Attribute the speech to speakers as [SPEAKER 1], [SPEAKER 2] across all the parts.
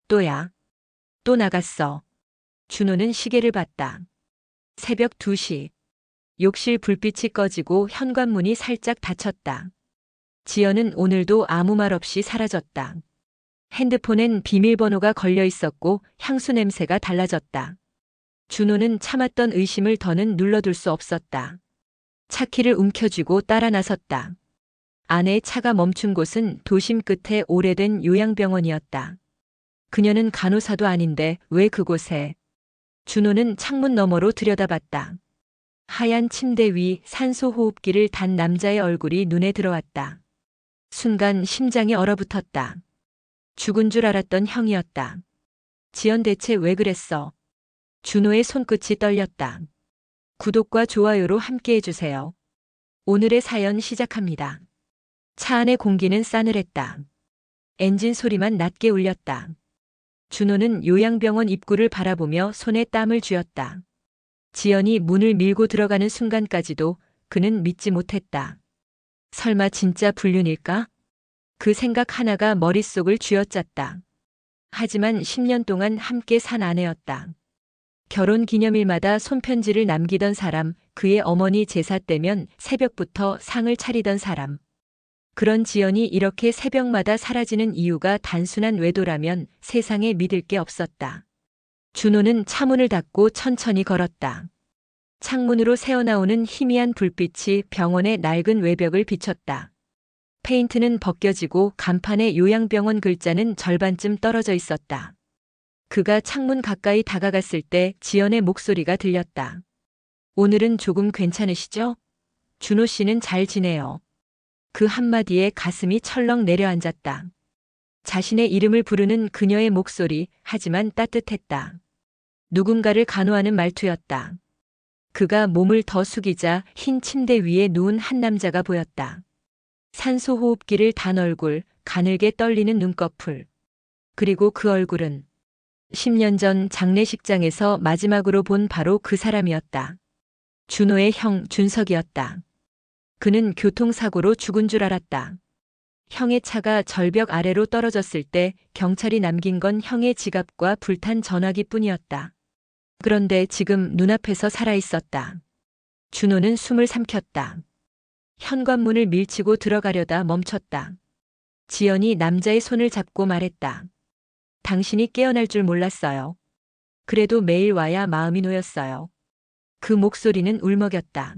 [SPEAKER 1] 또야. 또 나갔어. 준호는 시계를 봤다. 새벽 2시. 욕실 불빛이 꺼지고 현관문이 살짝 닫혔다. 지연은 오늘도 아무 말 없이 사라졌다. 핸드폰엔 비밀번호가 걸려 있었고 향수 냄새가 달라졌다. 준호는 참았던 의심을 더는 눌러둘 수 없었다. 차키를 움켜쥐고 따라 나섰다. 아내의 차가 멈춘 곳은 도심 끝에 오래된 요양병원이었다. 그녀는 간호사도 아닌데 왜 그곳에? 준호는 창문 너머로 들여다봤다. 하얀 침대 위 산소 호흡기를 단 남자의 얼굴이 눈에 들어왔다. 순간 심장이 얼어붙었다. 죽은 줄 알았던 형이었다. 지연 대체 왜 그랬어? 준호의 손끝이 떨렸다. 구독과 좋아요로 함께 해주세요. 오늘의 사연 시작합니다. 차 안의 공기는 싸늘했다. 엔진 소리만 낮게 울렸다. 준호는 요양병원 입구를 바라보며 손에 땀을 쥐었다. 지연이 문을 밀고 들어가는 순간까지도 그는 믿지 못했다. 설마 진짜 불륜일까? 그 생각 하나가 머릿속을 쥐어짰다. 하지만 10년 동안 함께 산 아내였다. 결혼 기념일마다 손편지를 남기던 사람, 그의 어머니 제사 때면 새벽부터 상을 차리던 사람. 그런 지연이 이렇게 새벽마다 사라지는 이유가 단순한 외도라면 세상에 믿을 게 없었다. 준호는 차문을 닫고 천천히 걸었다. 창문으로 새어나오는 희미한 불빛이 병원의 낡은 외벽을 비췄다. 페인트는 벗겨지고 간판에 요양병원 글자는 절반쯤 떨어져 있었다. 그가 창문 가까이 다가갔을 때 지연의 목소리가 들렸다. 오늘은 조금 괜찮으시죠? 준호 씨는 잘 지내요. 그 한마디에 가슴이 철렁 내려앉았다. 자신의 이름을 부르는 그녀의 목소리, 하지만 따뜻했다. 누군가를 간호하는 말투였다. 그가 몸을 더 숙이자 흰 침대 위에 누운 한 남자가 보였다. 산소 호흡기를 단 얼굴, 가늘게 떨리는 눈꺼풀. 그리고 그 얼굴은 10년 전 장례식장에서 마지막으로 본 바로 그 사람이었다. 준호의 형 준석이었다. 그는 교통사고로 죽은 줄 알았다. 형의 차가 절벽 아래로 떨어졌을 때 경찰이 남긴 건 형의 지갑과 불탄 전화기뿐이었다. 그런데 지금 눈앞에서 살아있었다. 준호는 숨을 삼켰다. 현관문을 밀치고 들어가려다 멈췄다. 지연이 남자의 손을 잡고 말했다. 당신이 깨어날 줄 몰랐어요. 그래도 매일 와야 마음이 놓였어요. 그 목소리는 울먹였다.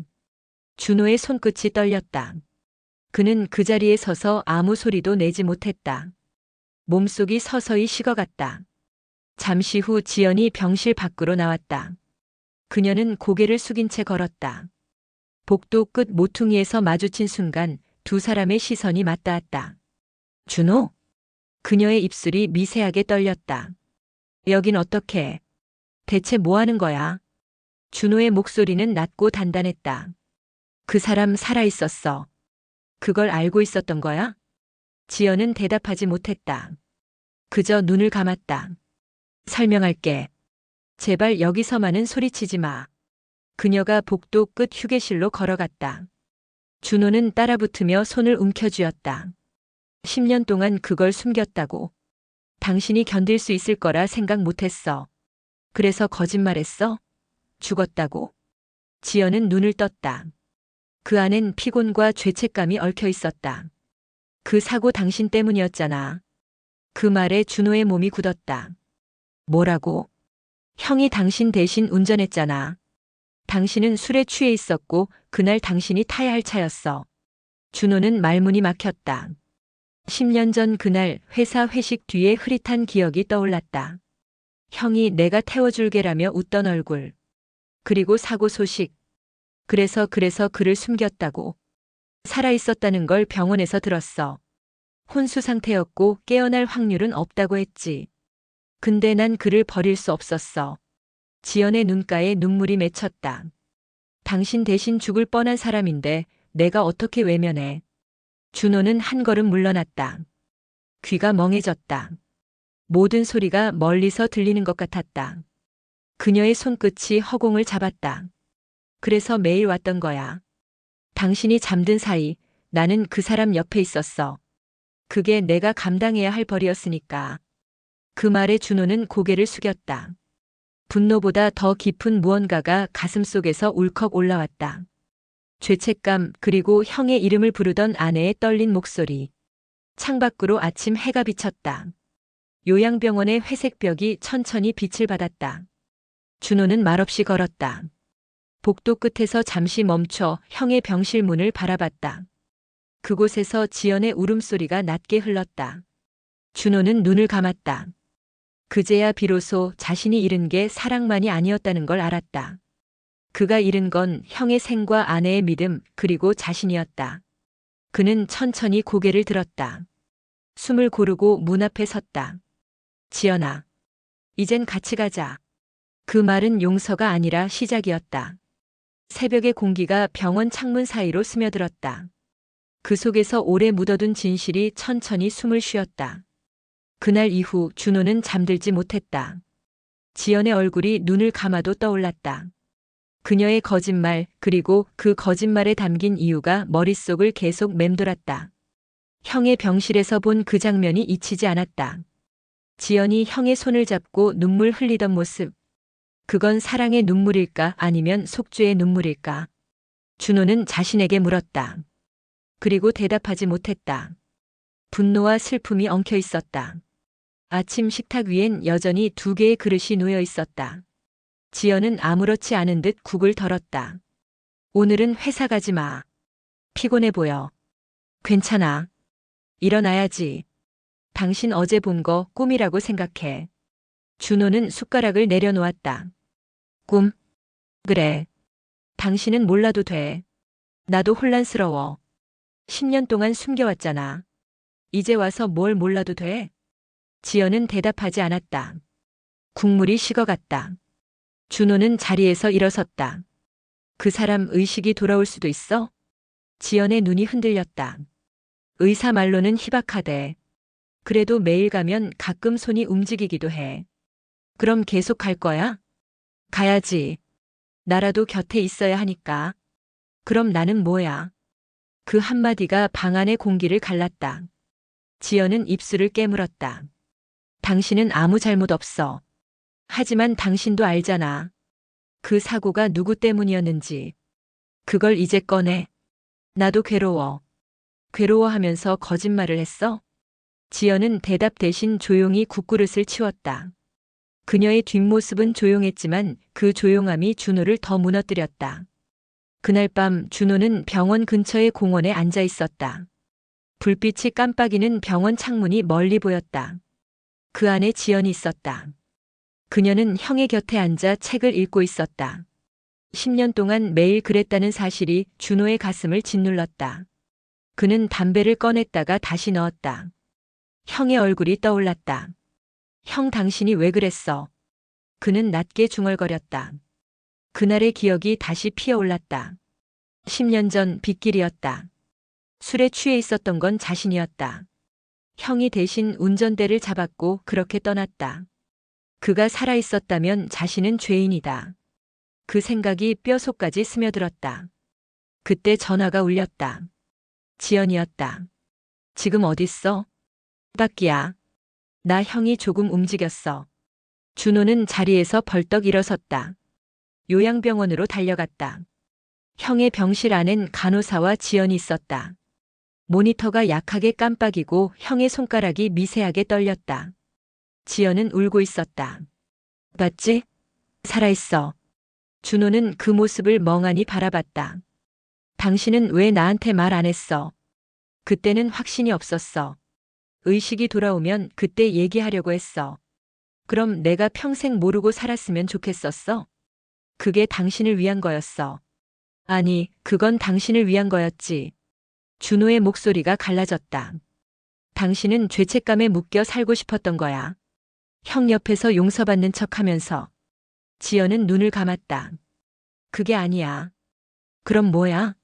[SPEAKER 1] 준호의 손끝이 떨렸다. 그는 그 자리에 서서 아무 소리도 내지 못했다. 몸속이 서서히 식어갔다. 잠시 후 지연이 병실 밖으로 나왔다. 그녀는 고개를 숙인 채 걸었다. 복도 끝 모퉁이에서 마주친 순간 두 사람의 시선이 맞닿았다. 준호? 그녀의 입술이 미세하게 떨렸다. 여긴 어떻게? 대체 뭐 하는 거야? 준호의 목소리는 낮고 단단했다. 그 사람 살아있었어. 그걸 알고 있었던 거야? 지연은 대답하지 못했다. 그저 눈을 감았다. 설명할게. 제발 여기서만은 소리치지 마. 그녀가 복도 끝 휴게실로 걸어갔다. 준호는 따라붙으며 손을 움켜쥐었다. 10년 동안 그걸 숨겼다고. 당신이 견딜 수 있을 거라 생각 못했어. 그래서 거짓말했어? 죽었다고? 지연은 눈을 떴다. 그 안엔 피곤과 죄책감이 얽혀 있었다. 그 사고 당신 때문이었잖아. 그 말에 준호의 몸이 굳었다. 뭐라고? 형이 당신 대신 운전했잖아. 당신은 술에 취해 있었고 그날 당신이 타야 할 차였어. 준호는 말문이 막혔다. 10년 전 그날 회사 회식 뒤에 흐릿한 기억이 떠올랐다. 형이 내가 태워줄게라며 웃던 얼굴. 그리고 사고 소식. 그래서 그를 숨겼다고. 살아있었다는 걸 병원에서 들었어. 혼수 상태였고 깨어날 확률은 없다고 했지. 근데 난 그를 버릴 수 없었어. 지연의 눈가에 눈물이 맺혔다. 당신 대신 죽을 뻔한 사람인데 내가 어떻게 외면해. 준호는 한 걸음 물러났다. 귀가 멍해졌다. 모든 소리가 멀리서 들리는 것 같았다. 그녀의 손끝이 허공을 잡았다. 그래서 매일 왔던 거야. 당신이 잠든 사이 나는 그 사람 옆에 있었어. 그게 내가 감당해야 할 벌이었으니까. 그 말에 준호는 고개를 숙였다. 분노보다 더 깊은 무언가가 가슴속에서 울컥 올라왔다. 죄책감 그리고 형의 이름을 부르던 아내의 떨린 목소리. 창밖으로 아침 해가 비쳤다. 요양병원의 회색 벽이 천천히 빛을 받았다. 준호는 말없이 걸었다. 복도 끝에서 잠시 멈춰 형의 병실 문을 바라봤다. 그곳에서 지연의 울음소리가 낮게 흘렀다. 준호는 눈을 감았다. 그제야 비로소 자신이 잃은 게 사랑만이 아니었다는 걸 알았다. 그가 잃은 건 형의 생과 아내의 믿음 그리고 자신이었다. 그는 천천히 고개를 들었다. 숨을 고르고 문 앞에 섰다. 지연아, 이젠 같이 가자. 그 말은 용서가 아니라 시작이었다. 새벽의 공기가 병원 창문 사이로 스며들었다. 그 속에서 오래 묻어둔 진실이 천천히 숨을 쉬었다. 그날 이후 준호는 잠들지 못했다. 지연의 얼굴이 눈을 감아도 떠올랐다. 그녀의 거짓말 그리고 그 거짓말에 담긴 이유가 머릿속을 계속 맴돌았다. 형의 병실에서 본 그 장면이 잊히지 않았다. 지연이 형의 손을 잡고 눈물 흘리던 모습. 그건 사랑의 눈물일까 아니면 속죄의 눈물일까? 준호는 자신에게 물었다. 그리고 대답하지 못했다. 분노와 슬픔이 엉켜 있었다. 아침 식탁 위엔 여전히 2개의 그릇이 놓여 있었다. 지연은 아무렇지 않은 듯 국을 덜었다. 오늘은 회사 가지 마. 피곤해 보여. 괜찮아. 일어나야지. 당신 어제 본 거 꿈이라고 생각해. 준호는 숟가락을 내려놓았다. 꿈? 그래. 당신은 몰라도 돼. 나도 혼란스러워. 10년 동안 숨겨왔잖아. 이제 와서 뭘 몰라도 돼? 지연은 대답하지 않았다. 국물이 식어갔다. 준호는 자리에서 일어섰다. 그 사람 의식이 돌아올 수도 있어? 지연의 눈이 흔들렸다. 의사 말로는 희박하대. 그래도 매일 가면 가끔 손이 움직이기도 해. 그럼 계속 갈 거야? 가야지. 나라도 곁에 있어야 하니까. 그럼 나는 뭐야? 그 한마디가 방 안의 공기를 갈랐다. 지연은 입술을 깨물었다. 당신은 아무 잘못 없어. 하지만 당신도 알잖아. 그 사고가 누구 때문이었는지. 그걸 이제 꺼내. 나도 괴로워. 괴로워하면서 거짓말을 했어? 지연은 대답 대신 조용히 국그릇을 치웠다. 그녀의 뒷모습은 조용했지만 그 조용함이 준호를 더 무너뜨렸다. 그날 밤 준호는 병원 근처의 공원에 앉아 있었다. 불빛이 깜빡이는 병원 창문이 멀리 보였다. 그 안에 지연이 있었다. 그녀는 형의 곁에 앉아 책을 읽고 있었다. 10년 동안 매일 그랬다는 사실이 준호의 가슴을 짓눌렀다. 그는 담배를 꺼냈다가 다시 넣었다. 형의 얼굴이 떠올랐다. 형 당신이 왜 그랬어? 그는 낮게 중얼거렸다. 그날의 기억이 다시 피어올랐다. 10년 전 빗길이었다. 술에 취해 있었던 건 자신이었다. 형이 대신 운전대를 잡았고 그렇게 떠났다. 그가 살아있었다면 자신은 죄인이다. 그 생각이 뼛속까지 스며들었다. 그때 전화가 울렸다. 지연이었다. 지금 어딨어? 밖이야. 나 형이 조금 움직였어. 준호는 자리에서 벌떡 일어섰다. 요양병원으로 달려갔다. 형의 병실 안엔 간호사와 지연이 있었다. 모니터가 약하게 깜빡이고 형의 손가락이 미세하게 떨렸다. 지연은 울고 있었다. 봤지? 살아있어. 준호는 그 모습을 멍하니 바라봤다. 당신은 왜 나한테 말 안 했어? 그때는 확신이 없었어. 의식이 돌아오면 그때 얘기하려고 했어. 그럼 내가 평생 모르고 살았으면 좋겠었어? 그게 당신을 위한 거였어. 아니, 그건 당신을 위한 거였지. 준호의 목소리가 갈라졌다. 당신은 죄책감에 묶여 살고 싶었던 거야. 형 옆에서 용서받는 척하면서. 지연은 눈을 감았다. 그게 아니야. 그럼 뭐야?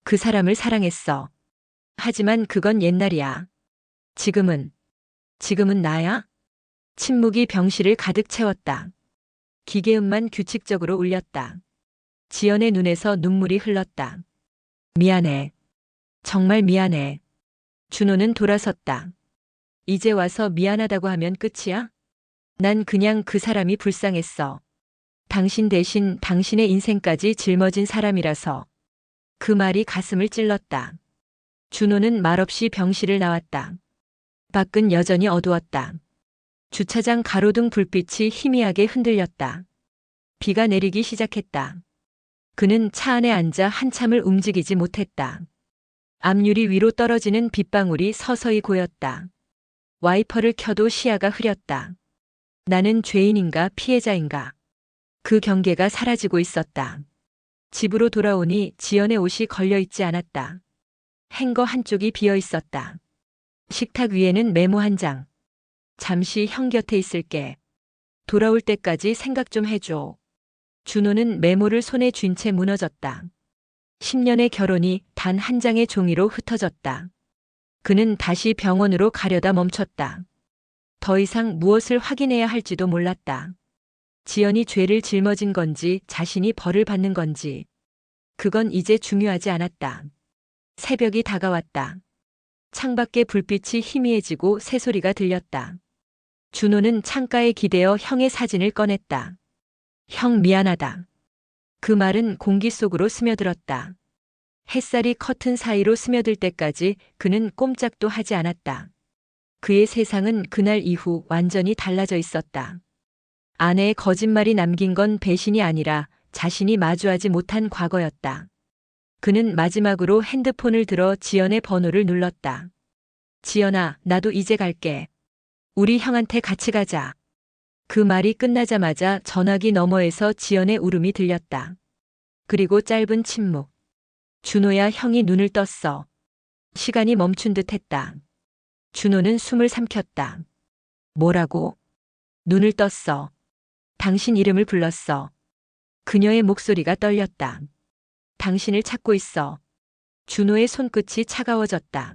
[SPEAKER 1] 그 사람을 사랑했어. 하지만 그건 옛날이야. 지금은 나야? 침묵이 병실을 가득 채웠다. 기계음만 규칙적으로 울렸다. 지연의 눈에서 눈물이 흘렀다. 미안해. 정말 미안해. 준호는 돌아섰다. 이제 와서 미안하다고 하면 끝이야? 난 그냥 그 사람이 불쌍했어. 당신 대신 당신의 인생까지 짊어진 사람이라서. 그 말이 가슴을 찔렀다. 준호는 말없이 병실을 나왔다. 밖은 여전히 어두웠다. 주차장 가로등 불빛이 희미하게 흔들렸다. 비가 내리기 시작했다. 그는 차 안에 앉아 한참을 움직이지 못했다. 앞유리 위로 떨어지는 빗방울이 서서히 고였다. 와이퍼를 켜도 시야가 흐렸다. 나는 죄인인가 피해자인가. 그 경계가 사라지고 있었다. 집으로 돌아오니 지연의 옷이 걸려 있지 않았다. 행거 한쪽이 비어 있었다. 식탁 위에는 메모 한 장. 잠시 형 곁에 있을게. 돌아올 때까지 생각 좀 해줘. 준호는 메모를 손에 쥔 채 무너졌다. 10년의 결혼이 단 한 장의 종이로 흩어졌다. 그는 다시 병원으로 가려다 멈췄다. 더 이상 무엇을 확인해야 할지도 몰랐다. 지연이 죄를 짊어진 건지 자신이 벌을 받는 건지. 그건 이제 중요하지 않았다. 새벽이 다가왔다. 창밖에 불빛이 희미해지고 새소리가 들렸다. 준호는 창가에 기대어 형의 사진을 꺼냈다. 형 미안하다. 그 말은 공기 속으로 스며들었다. 햇살이 커튼 사이로 스며들 때까지 그는 꼼짝도 하지 않았다. 그의 세상은 그날 이후 완전히 달라져 있었다. 아내의 거짓말이 남긴 건 배신이 아니라 자신이 마주하지 못한 과거였다. 그는 마지막으로 핸드폰을 들어 지연의 번호를 눌렀다. 지연아, 나도 이제 갈게. 우리 형한테 같이 가자. 그 말이 끝나자마자 전화기 너머에서 지연의 울음이 들렸다. 그리고 짧은 침묵. 준호야, 형이 눈을 떴어. 시간이 멈춘 듯 했다. 준호는 숨을 삼켰다. 뭐라고? 눈을 떴어. 당신 이름을 불렀어. 그녀의 목소리가 떨렸다. 당신을 찾고 있어. 준호의 손끝이 차가워졌다.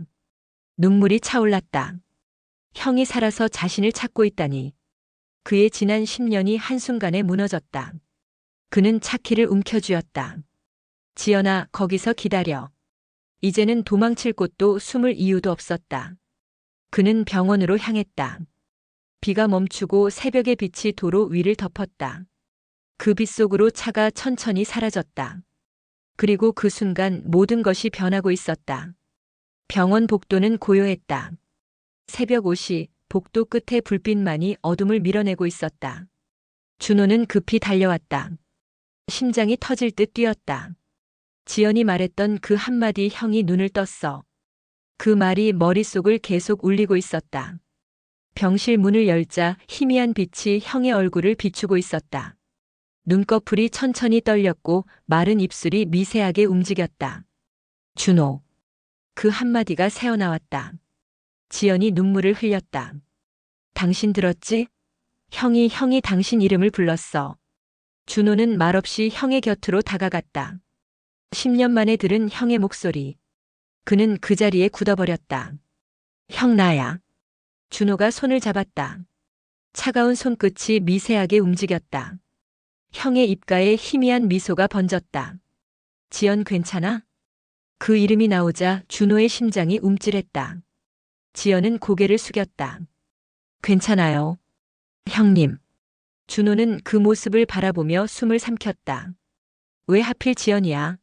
[SPEAKER 1] 눈물이 차올랐다. 형이 살아서 자신을 찾고 있다니. 그의 지난 10년이 한순간에 무너졌다. 그는 차키를 움켜쥐었다. 지연아, 거기서 기다려. 이제는 도망칠 곳도 숨을 이유도 없었다. 그는 병원으로 향했다. 비가 멈추고 새벽의 빛이 도로 위를 덮었다. 그 빛 속으로 차가 천천히 사라졌다. 그리고 그 순간 모든 것이 변하고 있었다. 병원 복도는 고요했다. 새벽 5시 복도 끝에 불빛만이 어둠을 밀어내고 있었다. 준호는 급히 달려왔다. 심장이 터질 듯 뛰었다. 지연이 말했던 그 한마디 형이 눈을 떴어. 그 말이 머릿속을 계속 울리고 있었다. 병실 문을 열자 희미한 빛이 형의 얼굴을 비추고 있었다. 눈꺼풀이 천천히 떨렸고 마른 입술이 미세하게 움직였다. 준호. 그 한마디가 새어나왔다. 지연이 눈물을 흘렸다. 당신 들었지? 형이 당신 이름을 불렀어. 준호는 말없이 형의 곁으로 다가갔다. 10년 만에 들은 형의 목소리. 그는 그 자리에 굳어버렸다. 형 나야. 준호가 손을 잡았다. 차가운 손끝이 미세하게 움직였다. 형의 입가에 희미한 미소가 번졌다. 지연 괜찮아? 그 이름이 나오자 준호의 심장이 움찔했다. 지연은 고개를 숙였다. 괜찮아요. 형님. 준호는 그 모습을 바라보며 숨을 삼켰다. 왜 하필 지연이야?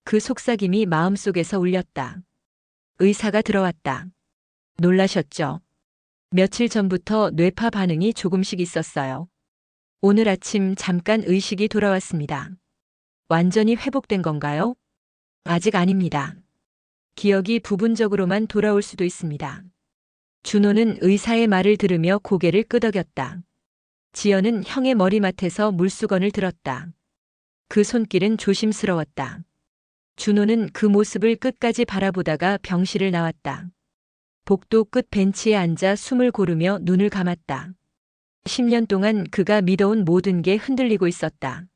[SPEAKER 1] 그 속삭임이 마음속에서 울렸다. 의사가 들어왔다. 놀라셨죠? 며칠 전부터 뇌파 반응이 조금씩 있었어요. 오늘 아침 잠깐 의식이 돌아왔습니다. 완전히 회복된 건가요? 아직 아닙니다. 기억이 부분적으로만 돌아올 수도 있습니다. 준호는 의사의 말을 들으며 고개를 끄덕였다. 지연은 형의 머리맡에서 물수건을 들었다. 그 손길은 조심스러웠다. 준호는 그 모습을 끝까지 바라보다가 병실을 나왔다. 복도 끝 벤치에 앉아 숨을 고르며 눈을 감았다. 10년 동안 그가 믿어온 모든 게 흔들리고 있었다.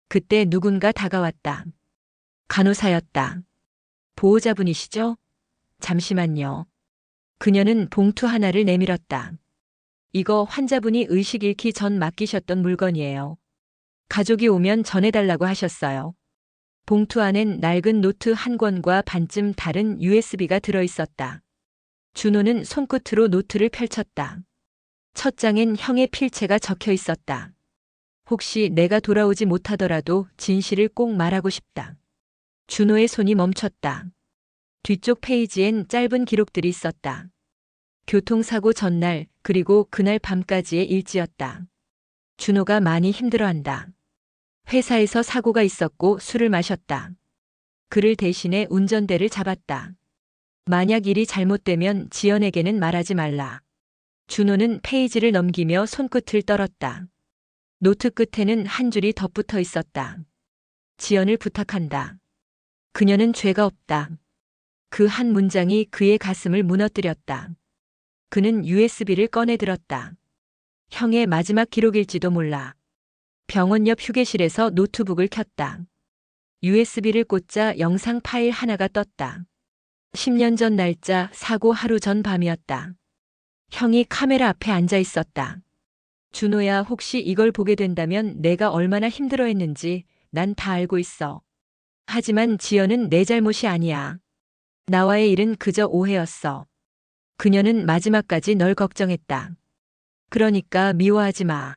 [SPEAKER 1] 그때 누군가 다가왔다. 간호사였다. 보호자분이시죠? 잠시만요. 그녀는 봉투 하나를 내밀었다. 이거 환자분이 의식 잃기 전 맡기셨던 물건이에요. 가족이 오면 전해달라고 하셨어요. 봉투 안엔 낡은 노트 한 권과 반쯤 다른 USB가 들어있었다. 준호는 손끝으로 노트를 펼쳤다. 첫 장엔 형의 필체가 적혀 있었다. 혹시 내가 돌아오지 못하더라도 진실을 꼭 말하고 싶다. 준호의 손이 멈췄다. 뒤쪽 페이지엔 짧은 기록들이 있었다. 교통사고 전날 그리고 그날 밤까지의 일지였다. 준호가 많이 힘들어한다. 회사에서 사고가 있었고 술을 마셨다. 그를 대신해 운전대를 잡았다. 만약 일이 잘못되면 지연에게는 말하지 말라. 준호는 페이지를 넘기며 손끝을 떨었다. 노트 끝에는 한 줄이 덧붙어 있었다. 지연을 부탁한다. 그녀는 죄가 없다. 그 한 문장이 그의 가슴을 무너뜨렸다. 그는 USB를 꺼내 들었다. 형의 마지막 기록일지도 몰라. 병원 옆 휴게실에서 노트북을 켰다. USB를 꽂자 영상 파일 하나가 떴다. 10년 전 날짜, 사고 하루 전 밤이었다. 형이 카메라 앞에 앉아 있었다. 준호야, 혹시 이걸 보게 된다면 내가 얼마나 힘들어했는지 난 다 알고 있어. 하지만 지연은 내 잘못이 아니야. 나와의 일은 그저 오해였어. 그녀는 마지막까지 널 걱정했다. 그러니까 미워하지 마.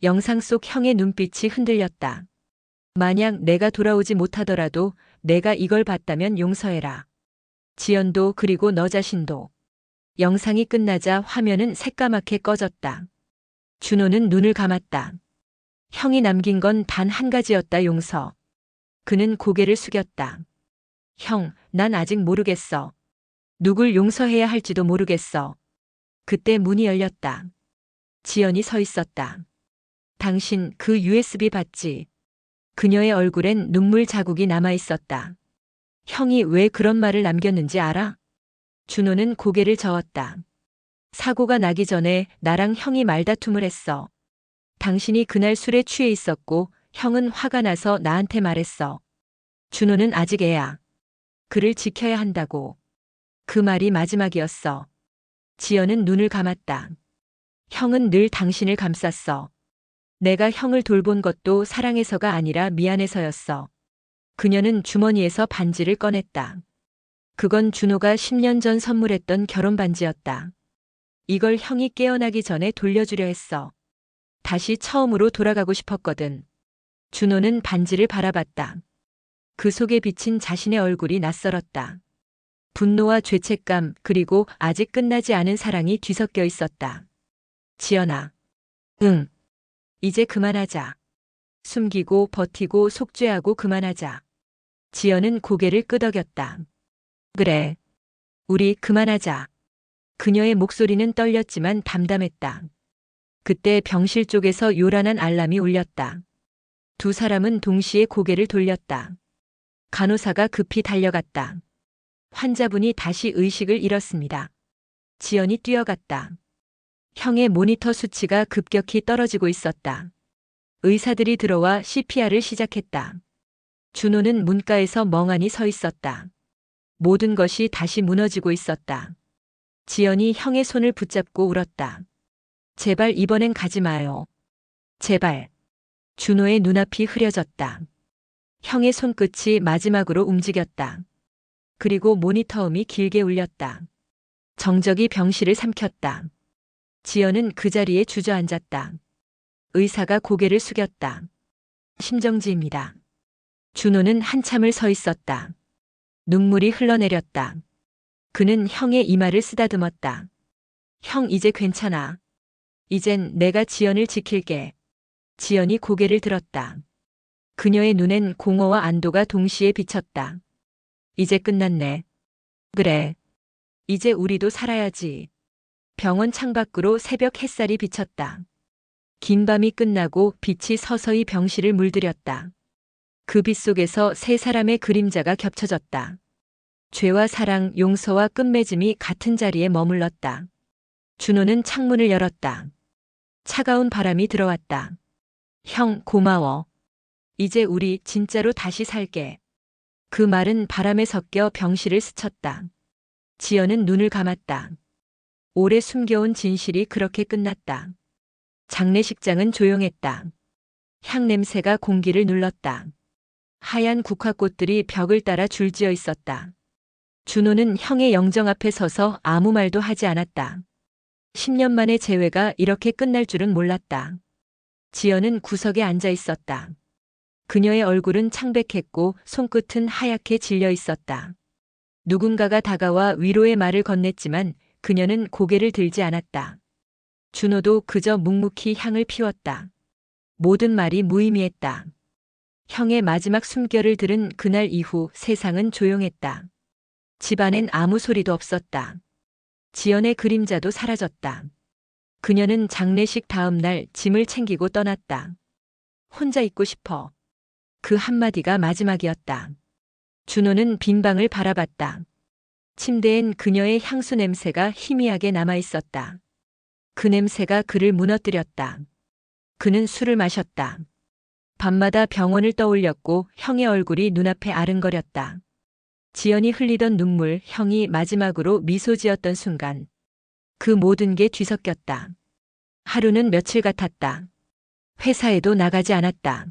[SPEAKER 1] 영상 속 형의 눈빛이 흔들렸다. 만약 내가 돌아오지 못하더라도 내가 이걸 봤다면 용서해라. 지연도 그리고 너 자신도. 영상이 끝나자 화면은 새까맣게 꺼졌다. 준호는 눈을 감았다. 형이 남긴 건 단 한 가지였다, 용서. 그는 고개를 숙였다. 형, 난 아직 모르겠어. 누굴 용서해야 할지도 모르겠어. 그때 문이 열렸다. 지연이 서 있었다. 당신 그 USB 봤지? 그녀의 얼굴엔 눈물 자국이 남아 있었다. 형이 왜 그런 말을 남겼는지 알아? 준호는 고개를 저었다. 사고가 나기 전에 나랑 형이 말다툼을 했어. 당신이 그날 술에 취해 있었고 형은 화가 나서 나한테 말했어. 준호는 아직 애야. 그를 지켜야 한다고. 그 말이 마지막이었어. 지연은 눈을 감았다. 형은 늘 당신을 감쌌어. 내가 형을 돌본 것도 사랑해서가 아니라 미안해서였어. 그녀는 주머니에서 반지를 꺼냈다. 그건 준호가 10년 전 선물했던 결혼 반지였다. 이걸 형이 깨어나기 전에 돌려주려 했어. 다시 처음으로 돌아가고 싶었거든. 준호는 반지를 바라봤다. 그 속에 비친 자신의 얼굴이 낯설었다. 분노와 죄책감 그리고 아직 끝나지 않은 사랑이 뒤섞여 있었다. 지연아. 응. 이제 그만하자. 숨기고 버티고 속죄하고 그만하자. 지연은 고개를 끄덕였다. 그래. 우리 그만하자. 그녀의 목소리는 떨렸지만 담담했다. 그때 병실 쪽에서 요란한 알람이 울렸다. 두 사람은 동시에 고개를 돌렸다. 간호사가 급히 달려갔다. 환자분이 다시 의식을 잃었습니다. 지연이 뛰어갔다. 형의 모니터 수치가 급격히 떨어지고 있었다. 의사들이 들어와 CPR을 시작했다. 준호는 문가에서 멍하니 서 있었다. 모든 것이 다시 무너지고 있었다. 지연이 형의 손을 붙잡고 울었다. 제발 이번엔 가지 마요. 제발. 준호의 눈앞이 흐려졌다. 형의 손끝이 마지막으로 움직였다. 그리고 모니터음이 길게 울렸다. 정적이 병실을 삼켰다. 지연은 그 자리에 주저앉았다. 의사가 고개를 숙였다. 심정지입니다. 준호는 한참을 서 있었다. 눈물이 흘러내렸다. 그는 형의 이마를 쓰다듬었다. 형, 이제 괜찮아. 이젠 내가 지연을 지킬게. 지연이 고개를 들었다. 그녀의 눈엔 공허와 안도가 동시에 비쳤다. 이제 끝났네. 그래. 이제 우리도 살아야지. 병원 창밖으로 새벽 햇살이 비쳤다. 긴 밤이 끝나고 빛이 서서히 병실을 물들였다. 그 빛 속에서 세 사람의 그림자가 겹쳐졌다. 죄와 사랑, 용서와 끝맺음이 같은 자리에 머물렀다. 준호는 창문을 열었다. 차가운 바람이 들어왔다. 형, 고마워. 이제 우리 진짜로 다시 살게. 그 말은 바람에 섞여 병실을 스쳤다. 지연은 눈을 감았다. 오래 숨겨온 진실이 그렇게 끝났다. 장례식장은 조용했다. 향 냄새가 공기를 눌렀다. 하얀 국화꽃들이 벽을 따라 줄지어 있었다. 준호는 형의 영정 앞에 서서 아무 말도 하지 않았다. 10년 만의 재회가 이렇게 끝날 줄은 몰랐다. 지연은 구석에 앉아 있었다. 그녀의 얼굴은 창백했고 손끝은 하얗게 질려 있었다. 누군가가 다가와 위로의 말을 건넸지만 그녀는 고개를 들지 않았다. 준호도 그저 묵묵히 향을 피웠다. 모든 말이 무의미했다. 형의 마지막 숨결을 들은 그날 이후 세상은 조용했다. 집안엔 아무 소리도 없었다. 지연의 그림자도 사라졌다. 그녀는 장례식 다음 날 짐을 챙기고 떠났다. 혼자 있고 싶어. 그 한마디가 마지막이었다. 준호는 빈 방을 바라봤다. 침대엔 그녀의 향수 냄새가 희미하게 남아 있었다. 그 냄새가 그를 무너뜨렸다. 그는 술을 마셨다. 밤마다 병원을 떠올렸고 형의 얼굴이 눈앞에 아른거렸다. 지연이 흘리던 눈물, 형이 마지막으로 미소 지었던 순간 그 모든 게 뒤섞였다. 하루는 며칠 같았다. 회사에도 나가지 않았다.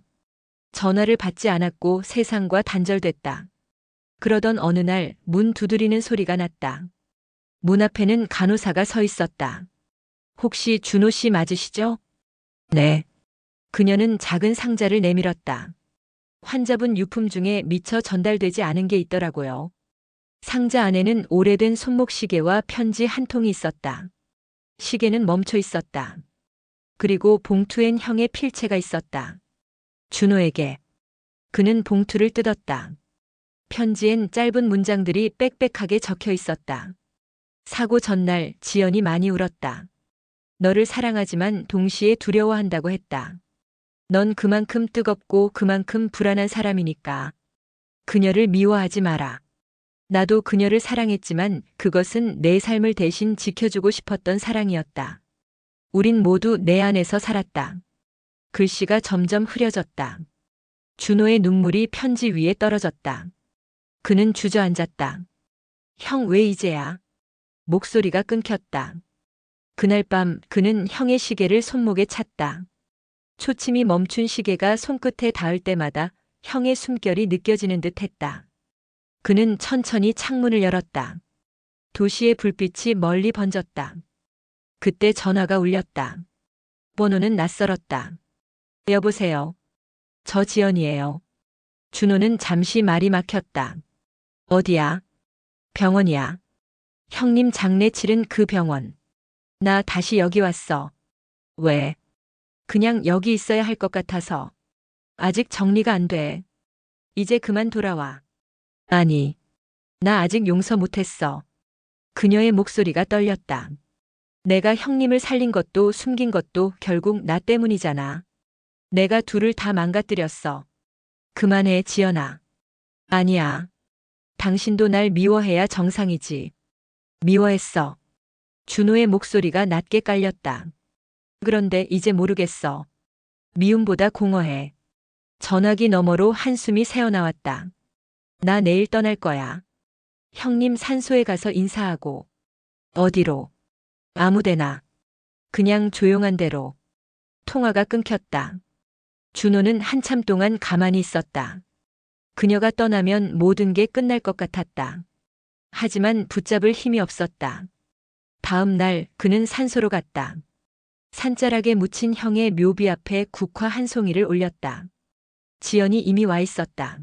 [SPEAKER 1] 전화를 받지 않았고 세상과 단절됐다. 그러던 어느 날 문 두드리는 소리가 났다. 문 앞에는 간호사가 서 있었다. 혹시 준호 씨 맞으시죠? 네. 그녀는 작은 상자를 내밀었다. 환자분 유품 중에 미처 전달되지 않은 게 있더라고요. 상자 안에는 오래된 손목시계와 편지 한 통이 있었다. 시계는 멈춰 있었다. 그리고 봉투엔 형의 필체가 있었다. 준호에게. 그는 봉투를 뜯었다. 편지엔 짧은 문장들이 빽빽하게 적혀 있었다. 사고 전날 지연이 많이 울었다. 너를 사랑하지만 동시에 두려워한다고 했다. 넌 그만큼 뜨겁고 그만큼 불안한 사람이니까. 그녀를 미워하지 마라. 나도 그녀를 사랑했지만 그것은 내 삶을 대신 지켜주고 싶었던 사랑이었다. 우린 모두 내 안에서 살았다. 글씨가 점점 흐려졌다. 준호의 눈물이 편지 위에 떨어졌다. 그는 주저앉았다. 형 왜 이제야? 목소리가 끊겼다. 그날 밤 그는 형의 시계를 손목에 찼다. 초침이 멈춘 시계가 손끝에 닿을 때마다 형의 숨결이 느껴지는 듯 했다. 그는 천천히 창문을 열었다. 도시의 불빛이 멀리 번졌다. 그때 전화가 울렸다. 번호는 낯설었다. 여보세요. 저 지연이에요. 준호는 잠시 말이 막혔다. 어디야? 병원이야. 형님 장례 치른 그 병원. 나 다시 여기 왔어. 왜? 그냥 여기 있어야 할 것 같아서. 아직 정리가 안 돼. 이제 그만 돌아와. 아니, 나 아직 용서 못했어. 그녀의 목소리가 떨렸다. 내가 형님을 살린 것도 숨긴 것도 결국 나 때문이잖아. 내가 둘을 다 망가뜨렸어. 그만해, 지연아. 아니야. 당신도 날 미워해야 정상이지. 미워했어. 준호의 목소리가 낮게 깔렸다. 그런데 이제 모르겠어. 미움보다 공허해. 전화기 너머로 한숨이 새어나왔다. 나 내일 떠날 거야. 형님 산소에 가서 인사하고. 어디로? 아무데나. 그냥 조용한 데로. 통화가 끊겼다. 준호는 한참 동안 가만히 있었다. 그녀가 떠나면 모든 게 끝날 것 같았다. 하지만 붙잡을 힘이 없었다. 다음 날 그는 산소로 갔다. 산자락에 묻힌 형의 묘비 앞에 국화 한 송이를 올렸다. 지연이 이미 와 있었다.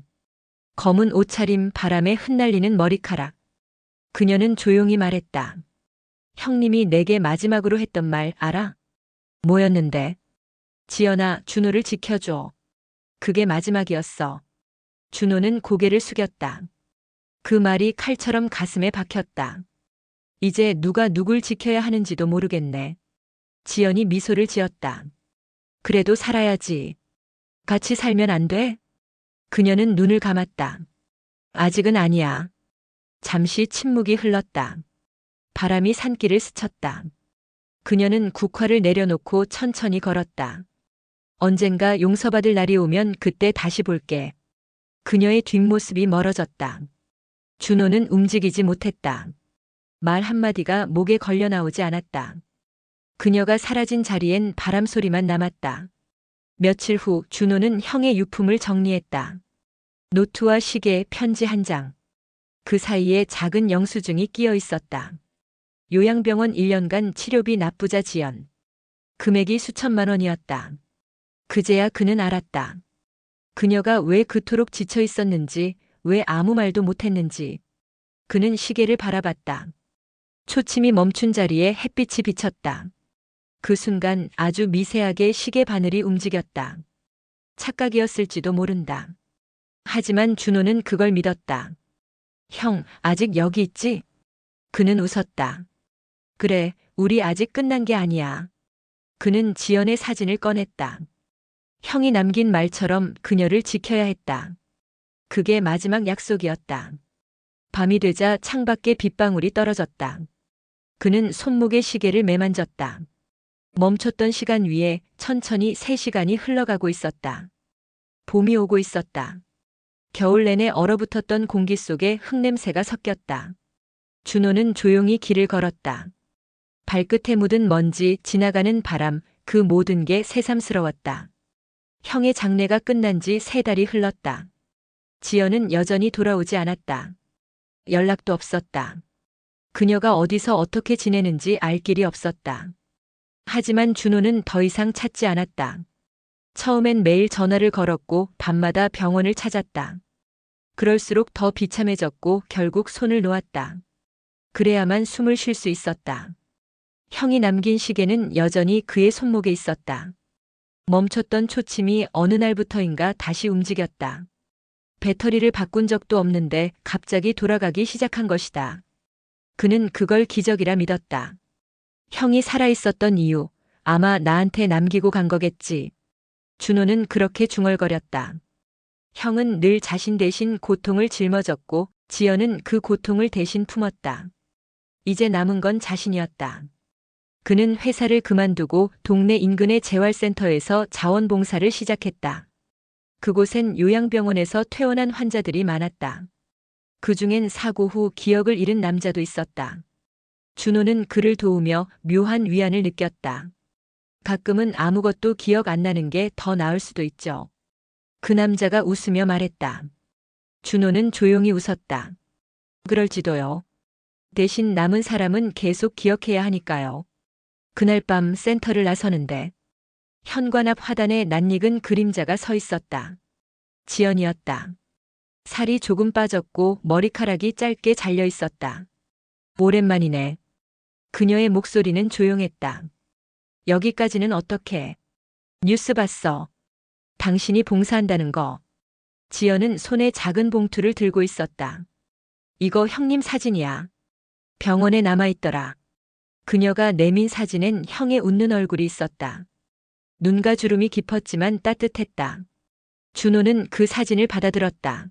[SPEAKER 1] 검은 옷차림, 바람에 흩날리는 머리카락. 그녀는 조용히 말했다. 형님이 내게 마지막으로 했던 말 알아? 뭐였는데? 지연아, 준호를 지켜줘. 그게 마지막이었어. 준호는 고개를 숙였다. 그 말이 칼처럼 가슴에 박혔다. 이제 누가 누굴 지켜야 하는지도 모르겠네. 지연이 미소를 지었다. 그래도 살아야지. 같이 살면 안 돼? 그녀는 눈을 감았다. 아직은 아니야. 잠시 침묵이 흘렀다. 바람이 산길을 스쳤다. 그녀는 국화를 내려놓고 천천히 걸었다. 언젠가 용서받을 날이 오면 그때 다시 볼게. 그녀의 뒷모습이 멀어졌다. 준호는 움직이지 못했다. 말 한마디가 목에 걸려 나오지 않았다. 그녀가 사라진 자리엔 바람 소리만 남았다. 며칠 후 준호는 형의 유품을 정리했다. 노트와 시계, 편지 한 장. 그 사이에 작은 영수증이 끼어 있었다. 요양병원 1년간 치료비 납부자 지연. 금액이 수천만 원이었다. 그제야 그는 알았다. 그녀가 왜 그토록 지쳐 있었는지, 왜 아무 말도 못했는지. 그는 시계를 바라봤다. 초침이 멈춘 자리에 햇빛이 비쳤다. 그 순간 아주 미세하게 시계 바늘이 움직였다. 착각이었을지도 모른다. 하지만 준호는 그걸 믿었다. 형, 아직 여기 있지? 그는 웃었다. 그래, 우리 아직 끝난 게 아니야. 그는 지연의 사진을 꺼냈다. 형이 남긴 말처럼 그녀를 지켜야 했다. 그게 마지막 약속이었다. 밤이 되자 창밖에 빗방울이 떨어졌다. 그는 손목에 시계를 매만졌다. 멈췄던 시간 위에 천천히 3시간이 흘러가고 있었다. 봄이 오고 있었다. 겨울 내내 얼어붙었던 공기 속에 흙냄새가 섞였다. 준호는 조용히 길을 걸었다. 발끝에 묻은 먼지, 지나가는 바람, 그 모든 게 새삼스러웠다. 형의 장례가 끝난 지 3달이 흘렀다. 지연은 여전히 돌아오지 않았다. 연락도 없었다. 그녀가 어디서 어떻게 지내는지 알 길이 없었다. 하지만 준호는 더 이상 찾지 않았다. 처음엔 매일 전화를 걸었고 밤마다 병원을 찾았다. 그럴수록 더 비참해졌고 결국 손을 놓았다. 그래야만 숨을 쉴 수 있었다. 형이 남긴 시계는 여전히 그의 손목에 있었다. 멈췄던 초침이 어느 날부터인가 다시 움직였다. 배터리를 바꾼 적도 없는데 갑자기 돌아가기 시작한 것이다. 그는 그걸 기적이라 믿었다. 형이 살아있었던 이유, 아마 나한테 남기고 간 거겠지. 준호는 그렇게 중얼거렸다. 형은 늘 자신 대신 고통을 짊어졌고 지연은 그 고통을 대신 품었다. 이제 남은 건 자신이었다. 그는 회사를 그만두고 동네 인근의 재활센터에서 자원봉사를 시작했다. 그곳엔 요양병원에서 퇴원한 환자들이 많았다. 그중엔 사고 후 기억을 잃은 남자도 있었다. 준호는 그를 도우며 묘한 위안을 느꼈다. 가끔은 아무것도 기억 안 나는 게 더 나을 수도 있죠. 그 남자가 웃으며 말했다. 준호는 조용히 웃었다. 그럴지도요. 대신 남은 사람은 계속 기억해야 하니까요. 그날 밤 센터를 나서는데 현관 앞 화단에 낯익은 그림자가 서 있었다. 지연이었다. 살이 조금 빠졌고 머리카락이 짧게 잘려 있었다. 오랜만이네. 그녀의 목소리는 조용했다. 여기까지는 어떻게? 뉴스 봤어. 당신이 봉사한다는 거. 지연은 손에 작은 봉투를 들고 있었다. 이거 형님 사진이야. 병원에 남아있더라. 그녀가 내민 사진엔 형의 웃는 얼굴이 있었다. 눈과 주름이 깊었지만 따뜻했다. 준호는 그 사진을 받아들었다.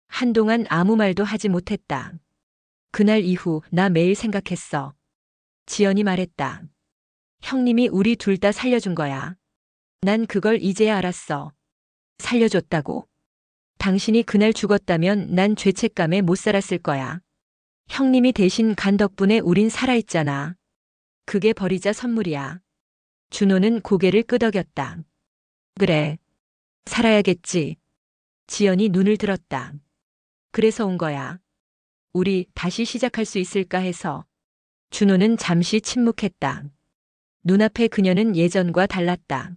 [SPEAKER 1] 한동안 아무 말도 하지 못했다. 그날 이후 나 매일 생각했어. 지연이 말했다. 형님이 우리 둘 다 살려준 거야. 난 그걸 이제야 알았어. 살려줬다고. 당신이 그날 죽었다면 난 죄책감에 못 살았을 거야. 형님이 대신 간 덕분에 우린 살아있잖아. 그게 버리자 선물이야. 준호는 고개를 끄덕였다. 그래. 살아야겠지. 지연이 눈을 들었다. 그래서 온 거야. 우리 다시 시작할 수 있을까 해서. 준호는 잠시 침묵했다. 눈앞에 그녀는 예전과 달랐다.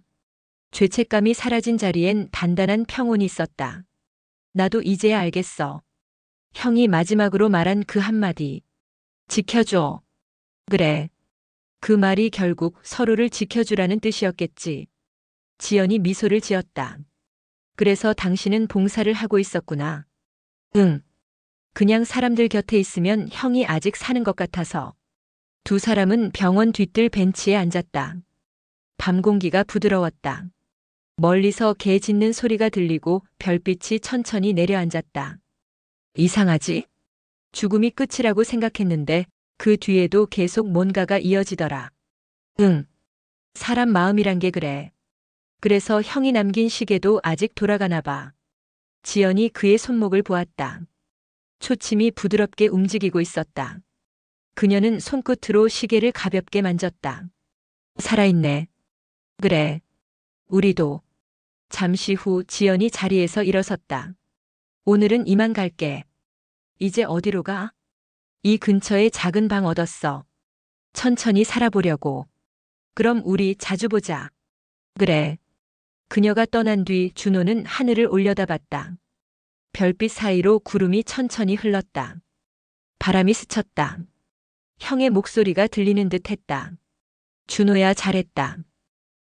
[SPEAKER 1] 죄책감이 사라진 자리엔 단단한 평온이 있었다. 나도 이제야 알겠어. 형이 마지막으로 말한 그 한마디. 지켜줘. 그래. 그 말이 결국 서로를 지켜주라는 뜻이었겠지. 지연이 미소를 지었다. 그래서 당신은 봉사를 하고 있었구나. 응. 그냥 사람들 곁에 있으면 형이 아직 사는 것 같아서. 두 사람은 병원 뒤뜰 벤치에 앉았다. 밤 공기가 부드러웠다. 멀리서 개 짖는 소리가 들리고 별빛이 천천히 내려앉았다. 이상하지? 죽음이 끝이라고 생각했는데 그 뒤에도 계속 뭔가가 이어지더라. 응. 사람 마음이란 게 그래. 그래서 형이 남긴 시계도 아직 돌아가나 봐. 지연이 그의 손목을 보았다. 초침이 부드럽게 움직이고 있었다. 그녀는 손끝으로 시계를 가볍게 만졌다. 살아있네. 그래. 우리도. 잠시 후 지연이 자리에서 일어섰다. 오늘은 이만 갈게. 이제 어디로 가? 이 근처에 작은 방 얻었어. 천천히 살아보려고. 그럼 우리 자주 보자. 그래. 그녀가 떠난 뒤 준호는 하늘을 올려다봤다. 별빛 사이로 구름이 천천히 흘렀다. 바람이 스쳤다. 형의 목소리가 들리는 듯 했다. 준호야, 잘했다.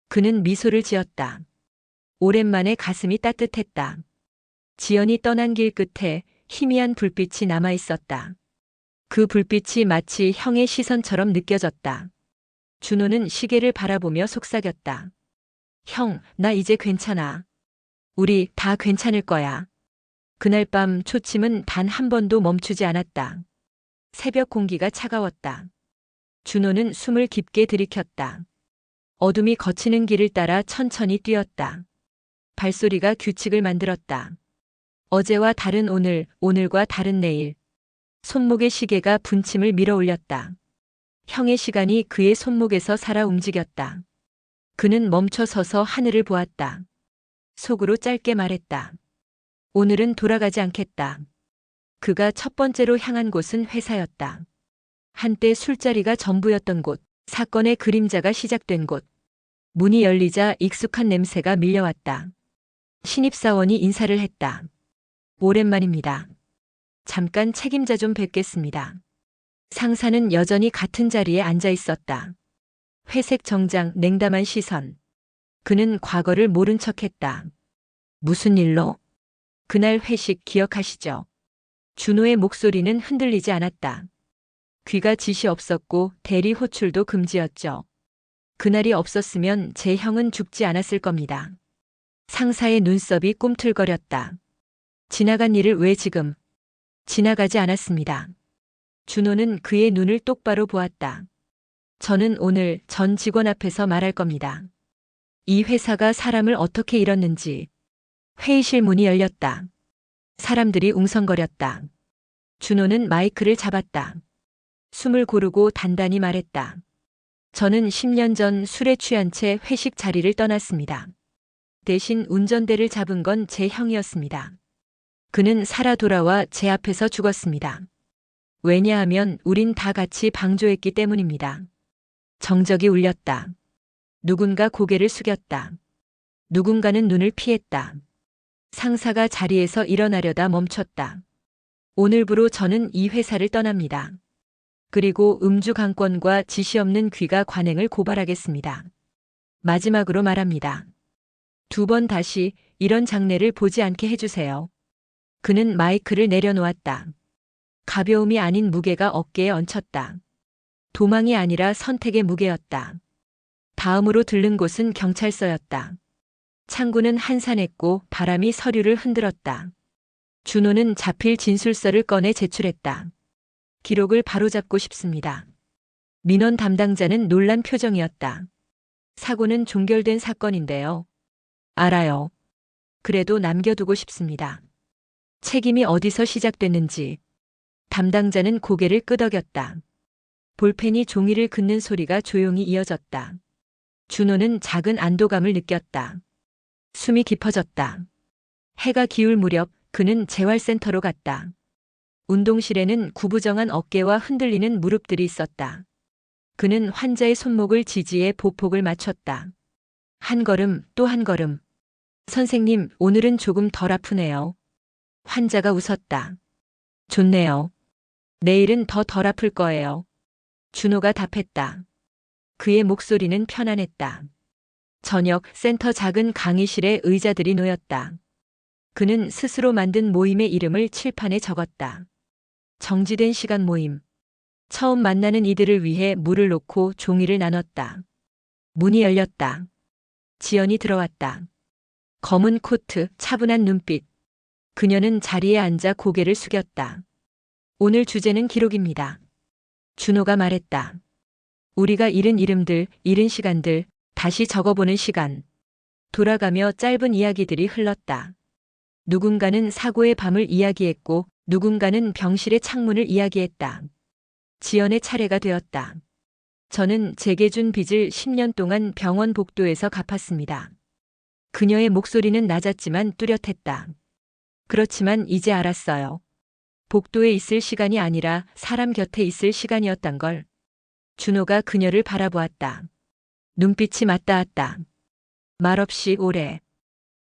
[SPEAKER 1] 그는 미소를 지었다. 오랜만에 가슴이 따뜻했다. 지연이 떠난 길 끝에 희미한 불빛이 남아 있었다. 그 불빛이 마치 형의 시선처럼 느껴졌다. 준호는 시계를 바라보며 속삭였다. 형, 나 이제 괜찮아. 우리 다 괜찮을 거야. 그날 밤 초침은 단 한 번도 멈추지 않았다. 새벽 공기가 차가웠다. 준호는 숨을 깊게 들이켰다. 어둠이 거치는 길을 따라 천천히 뛰었다. 발소리가 규칙을 만들었다. 어제와 다른 오늘, 오늘과 다른 내일. 손목의 시계가 분침을 밀어 올렸다. 형의 시간이 그의 손목에서 살아 움직였다. 그는 멈춰 서서 하늘을 보았다. 속으로 짧게 말했다. 오늘은 돌아가지 않겠다. 그가 첫 번째로 향한 곳은 회사였다. 한때 술자리가 전부였던 곳, 사건의 그림자가 시작된 곳. 문이 열리자 익숙한 냄새가 밀려왔다. 신입사원이 인사를 했다. 오랜만입니다. 잠깐 책임자 좀 뵙겠습니다. 상사는 여전히 같은 자리에 앉아 있었다. 회색 정장, 냉담한 시선. 그는 과거를 모른 척했다. 무슨 일로? 그날 회식 기억하시죠? 준호의 목소리는 흔들리지 않았다. 귀가 짓이 없었고 대리 호출도 금지였죠. 그날이 없었으면 제 형은 죽지 않았을 겁니다. 상사의 눈썹이 꿈틀거렸다. 지나간 일을 왜 지금? 지나가지 않았습니다. 준호는 그의 눈을 똑바로 보았다. 저는 오늘 전 직원 앞에서 말할 겁니다. 이 회사가 사람을 어떻게 잃었는지. 회의실 문이 열렸다. 사람들이 웅성거렸다. 준호는 마이크를 잡았다. 숨을 고르고 단단히 말했다. 저는 10년 전 술에 취한 채 회식 자리를 떠났습니다. 대신 운전대를 잡은 건 제 형이었습니다. 그는 살아 돌아와 제 앞에서 죽었습니다. 왜냐하면 우린 다 같이 방조했기 때문입니다. 정적이 울렸다. 누군가 고개를 숙였다. 누군가는 눈을 피했다. 상사가 자리에서 일어나려다 멈췄다. 오늘부로 저는 이 회사를 떠납니다. 그리고 음주 강권과 지시 없는 귀가 관행을 고발하겠습니다. 마지막으로 말합니다. 2번 다시 이런 장례를 보지 않게 해주세요. 그는 마이크를 내려놓았다. 가벼움이 아닌 무게가 어깨에 얹혔다. 도망이 아니라 선택의 무게였다. 다음으로 들른 곳은 경찰서였다. 창구는 한산했고 바람이 서류를 흔들었다. 준호는 자필 진술서를 꺼내 제출했다. 기록을 바로잡고 싶습니다. 민원 담당자는 놀란 표정이었다. 사고는 종결된 사건인데요. 알아요. 그래도 남겨두고 싶습니다. 책임이 어디서 시작됐는지. 담당자는 고개를 끄덕였다. 볼펜이 종이를 긋는 소리가 조용히 이어졌다. 준호는 작은 안도감을 느꼈다. 숨이 깊어졌다. 해가 기울 무렵 그는 재활센터로 갔다. 운동실에는 구부정한 어깨와 흔들리는 무릎들이 있었다. 그는 환자의 손목을 지지해 보폭을 맞췄다. 한 걸음 또 한 걸음. 선생님, 오늘은 조금 덜 아프네요. 환자가 웃었다. 좋네요. 내일은 더 덜 아플 거예요. 준호가 답했다. 그의 목소리는 편안했다. 저녁 센터 작은 강의실에 의자들이 놓였다. 그는 스스로 만든 모임의 이름을 칠판에 적었다. 정지된 시간 모임. 처음 만나는 이들을 위해 물을 놓고 종이를 나눴다. 문이 열렸다. 지연이 들어왔다. 검은 코트, 차분한 눈빛. 그녀는 자리에 앉아 고개를 숙였다. 오늘 주제는 기록입니다. 준호가 말했다. 우리가 잃은 이름들, 잃은 시간들, 다시 적어보는 시간. 돌아가며 짧은 이야기들이 흘렀다. 누군가는 사고의 밤을 이야기했고 누군가는 병실의 창문을 이야기했다. 지연의 차례가 되었다. 저는 제게 준 빚을 10년 동안 병원 복도에서 갚았습니다. 그녀의 목소리는 낮았지만 뚜렷했다. 그렇지만 이제 알았어요. 복도에 있을 시간이 아니라 사람 곁에 있을 시간이었단 걸. 준호가 그녀를 바라보았다. 눈빛이 맞닿았다. 말없이 오래.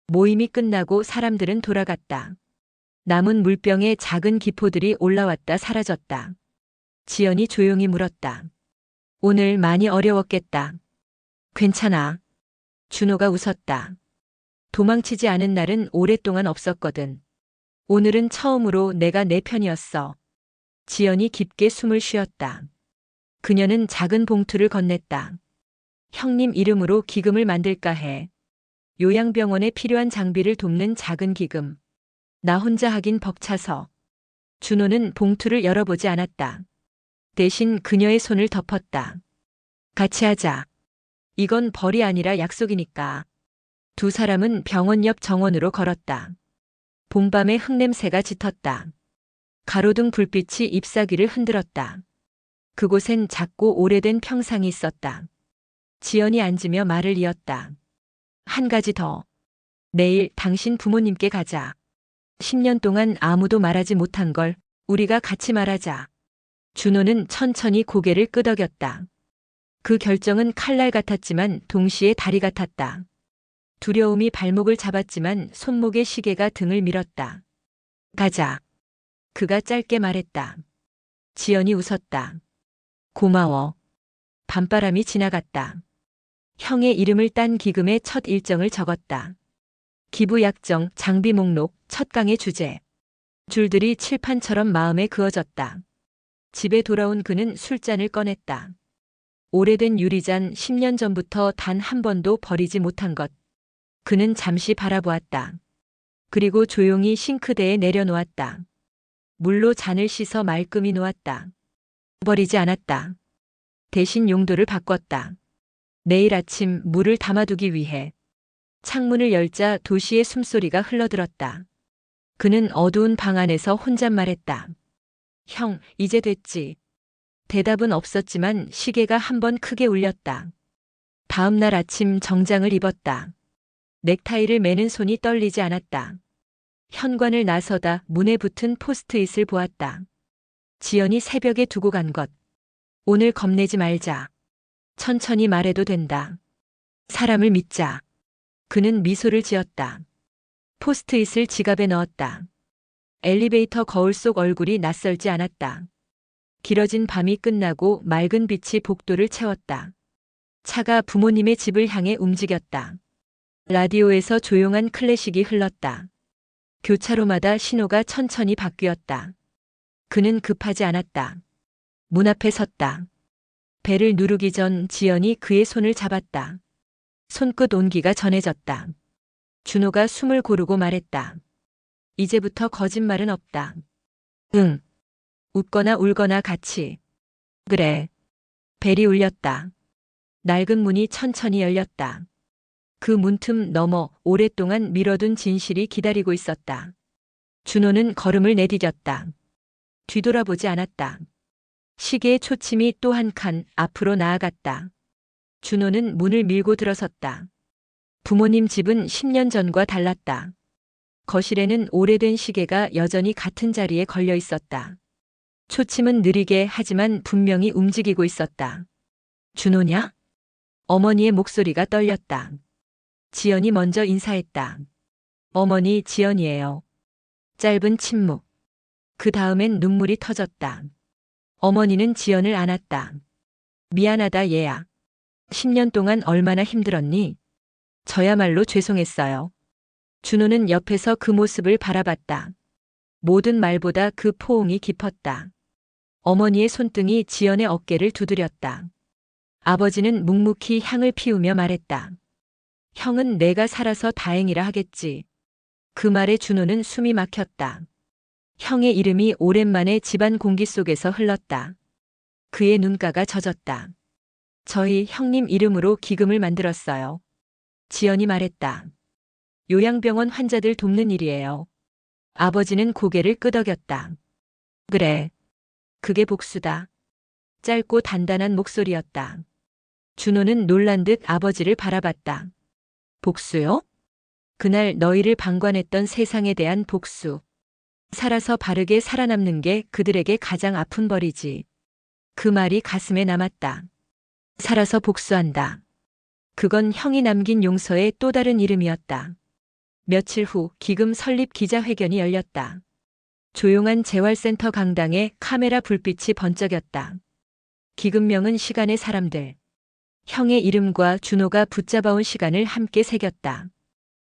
[SPEAKER 1] 모임이 끝나고 사람들은 돌아갔다. 남은 물병에 작은 기포들이 올라왔다 사라졌다. 지연이 조용히 물었다. 오늘 많이 어려웠겠다. 괜찮아. 준호가 웃었다. 도망치지 않은 날은 오랫동안 없었거든. 오늘은 처음으로 내가 내 편이었어. 지연이 깊게 숨을 쉬었다. 그녀는 작은 봉투를 건넸다. 형님 이름으로 기금을 만들까 해. 요양병원에 필요한 장비를 돕는 작은 기금. 나 혼자 하긴 벅차서. 준호는 봉투를 열어보지 않았다. 대신 그녀의 손을 덮었다. 같이 하자. 이건 벌이 아니라 약속이니까. 두 사람은 병원 옆 정원으로 걸었다. 봄밤의 흙냄새가 짙었다. 가로등 불빛이 잎사귀를 흔들었다. 그곳엔 작고 오래된 평상이 있었다. 지연이 앉으며 말을 이었다. 한 가지 더. 내일 당신 부모님께 가자. 10년 동안 아무도 말하지 못한 걸 우리가 같이 말하자. 준호는 천천히 고개를 끄덕였다. 그 결정은 칼날 같았지만 동시에 다리 같았다. 두려움이 발목을 잡았지만 손목의 시계가 등을 밀었다. 가자. 그가 짧게 말했다. 지연이 웃었다. 고마워. 밤바람이 지나갔다. 형의 이름을 딴 기금의 첫 일정을 적었다. 기부 약정, 장비 목록, 첫 강의 주제. 줄들이 칠판처럼 마음에 그어졌다. 집에 돌아온 그는 술잔을 꺼냈다. 오래된 유리잔 10년 전부터 단 한 번도 버리지 못한 것. 그는 잠시 바라보았다. 그리고 조용히 싱크대에 내려놓았다. 물로 잔을 씻어 말끔히 놓았다. 버리지 않았다. 대신 용도를 바꿨다. 내일 아침 물을 담아두기 위해. 창문을 열자 도시의 숨소리가 흘러들었다. 그는 어두운 방 안에서 혼잣말했다. 형, 이제 됐지. 대답은 없었지만 시계가 한 번 크게 울렸다. 다음 날 아침 정장을 입었다. 넥타이를 매는 손이 떨리지 않았다. 현관을 나서다 문에 붙은 포스트잇을 보았다. 지연이 새벽에 두고 간 것. 오늘 겁내지 말자. 천천히 말해도 된다. 사람을 믿자. 그는 미소를 지었다. 포스트잇을 지갑에 넣었다. 엘리베이터 거울 속 얼굴이 낯설지 않았다. 길어진 밤이 끝나고 맑은 빛이 복도를 채웠다. 차가 부모님의 집을 향해 움직였다. 라디오에서 조용한 클래식이 흘렀다. 교차로마다 신호가 천천히 바뀌었다. 그는 급하지 않았다. 문 앞에 섰다. 벨을 누르기 전 지연이 그의 손을 잡았다. 손끝 온기가 전해졌다. 준호가 숨을 고르고 말했다. 이제부터 거짓말은 없다. 응. 웃거나 울거나 같이. 그래. 벨이 울렸다. 낡은 문이 천천히 열렸다. 그 문틈 너머 오랫동안 미뤄둔 진실이 기다리고 있었다. 준호는 걸음을 내디뎠다. 뒤돌아보지 않았다. 시계의 초침이 또 한 칸 앞으로 나아갔다. 준호는 문을 밀고 들어섰다. 부모님 집은 10년 전과 달랐다. 거실에는 오래된 시계가 여전히 같은 자리에 걸려 있었다. 초침은 느리게 하지만 분명히 움직이고 있었다. 준호냐? 어머니의 목소리가 떨렸다. 지연이 먼저 인사했다. 어머니 지연이에요. 짧은 침묵. 그 다음엔 눈물이 터졌다. 어머니는 지연을 안았다. 미안하다 얘야. 10년 동안 얼마나 힘들었니? 저야말로 죄송했어요. 준호는 옆에서 그 모습을 바라봤다. 모든 말보다 그 포옹이 깊었다. 어머니의 손등이 지연의 어깨를 두드렸다. 아버지는 묵묵히 향을 피우며 말했다. 형은 내가 살아서 다행이라 하겠지. 그 말에 준호는 숨이 막혔다. 형의 이름이 오랜만에 집안 공기 속에서 흘렀다. 그의 눈가가 젖었다. 저희 형님 이름으로 기금을 만들었어요. 지연이 말했다. 요양병원 환자들 돕는 일이에요. 아버지는 고개를 끄덕였다. 그래. 그게 복수다. 짧고 단단한 목소리였다. 준호는 놀란 듯 아버지를 바라봤다. 복수요? 그날 너희를 방관했던 세상에 대한 복수. 살아서 바르게 살아남는 게 그들에게 가장 아픈 벌이지. 그 말이 가슴에 남았다. 살아서 복수한다. 그건 형이 남긴 용서의 또 다른 이름이었다. 며칠 후 기금 설립 기자회견이 열렸다. 조용한 재활센터 강당에 카메라 불빛이 번쩍였다. 기금명은 시간의 사람들. 형의 이름과 준호가 붙잡아온 시간을 함께 새겼다.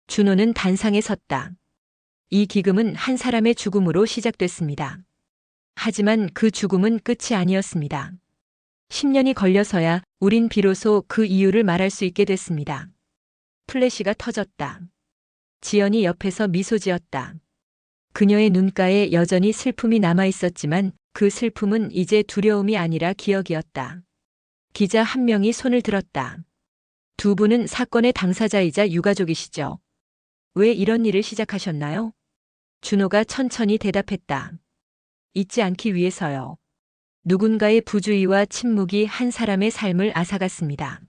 [SPEAKER 1] 준호는 단상에 섰다. 이 기금은 한 사람의 죽음으로 시작됐습니다. 하지만 그 죽음은 끝이 아니었습니다. 10년이 걸려서야 우린 비로소 그 이유를 말할 수 있게 됐습니다. 플래시가 터졌다. 지연이 옆에서 미소 지었다. 그녀의 눈가에 여전히 슬픔이 남아 있었지만 그 슬픔은 이제 두려움이 아니라 기억이었다. 기자 한 명이 손을 들었다. 두 분은 사건의 당사자이자 유가족이시죠? 왜 이런 일을 시작하셨나요? 준호가 천천히 대답했다. 잊지 않기 위해서요. 누군가의 부주의와 침묵이 한 사람의 삶을 앗아갔습니다.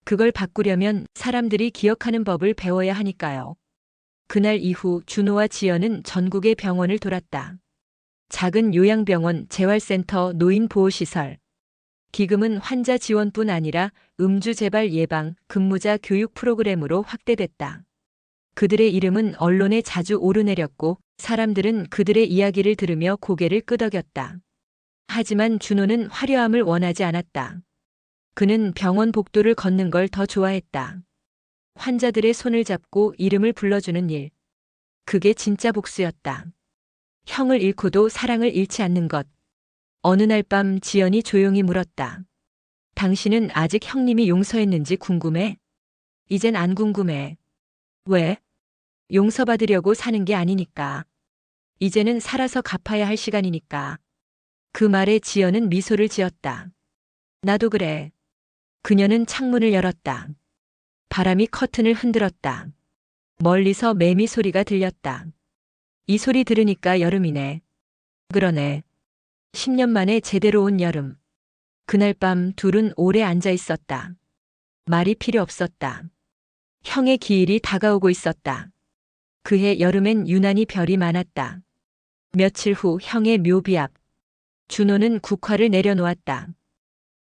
[SPEAKER 1] 그걸 바꾸려면 사람들이 기억하는 법을 배워야 하니까요. 그날 이후 준호와 지연은 전국의 병원을 돌았다. 작은 요양병원, 재활센터, 노인보호시설. 기금은 환자 지원뿐 아니라 음주 재발 예방, 근무자 교육 프로그램으로 확대됐다. 그들의 이름은 언론에 자주 오르내렸고 사람들은 그들의 이야기를 들으며 고개를 끄덕였다. 하지만 준호는 화려함을 원하지 않았다. 그는 병원 복도를 걷는 걸 더 좋아했다. 환자들의 손을 잡고 이름을 불러주는 일. 그게 진짜 복수였다. 형을 잃고도 사랑을 잃지 않는 것. 어느 날 밤 지연이 조용히 물었다. 당신은 아직 형님이 용서했는지 궁금해? 이젠 안 궁금해. 왜? 용서받으려고 사는 게 아니니까. 이제는 살아서 갚아야 할 시간이니까. 그 말에 지연은 미소를 지었다. 나도 그래. 그녀는 창문을 열었다. 바람이 커튼을 흔들었다. 멀리서 매미 소리가 들렸다. 이 소리 들으니까 여름이네. 그러네. 10년 만에 제대로 온 여름. 그날 밤 둘은 오래 앉아 있었다. 말이 필요 없었다. 형의 기일이 다가오고 있었다. 그해 여름엔 유난히 별이 많았다. 며칠 후 형의 묘비 앞. 준호는 국화를 내려놓았다.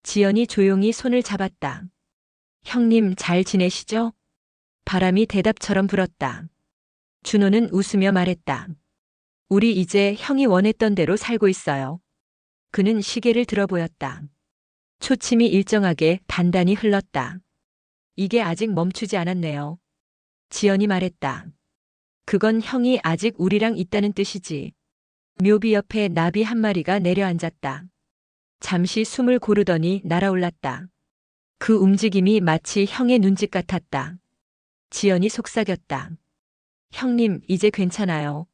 [SPEAKER 1] 지연이 조용히 손을 잡았다. 형님 잘 지내시죠? 바람이 대답처럼 불었다. 준호는 웃으며 말했다. 우리 이제 형이 원했던 대로 살고 있어요. 그는 시계를 들어보였다. 초침이 일정하게 단단히 흘렀다. 이게 아직 멈추지 않았네요. 지연이 말했다. 그건 형이 아직 우리랑 있다는 뜻이지. 묘비 옆에 나비 한 마리가 내려앉았다. 잠시 숨을 고르더니 날아올랐다. 그 움직임이 마치 형의 눈짓 같았다. 지연이 속삭였다. 형님, 이제 괜찮아요.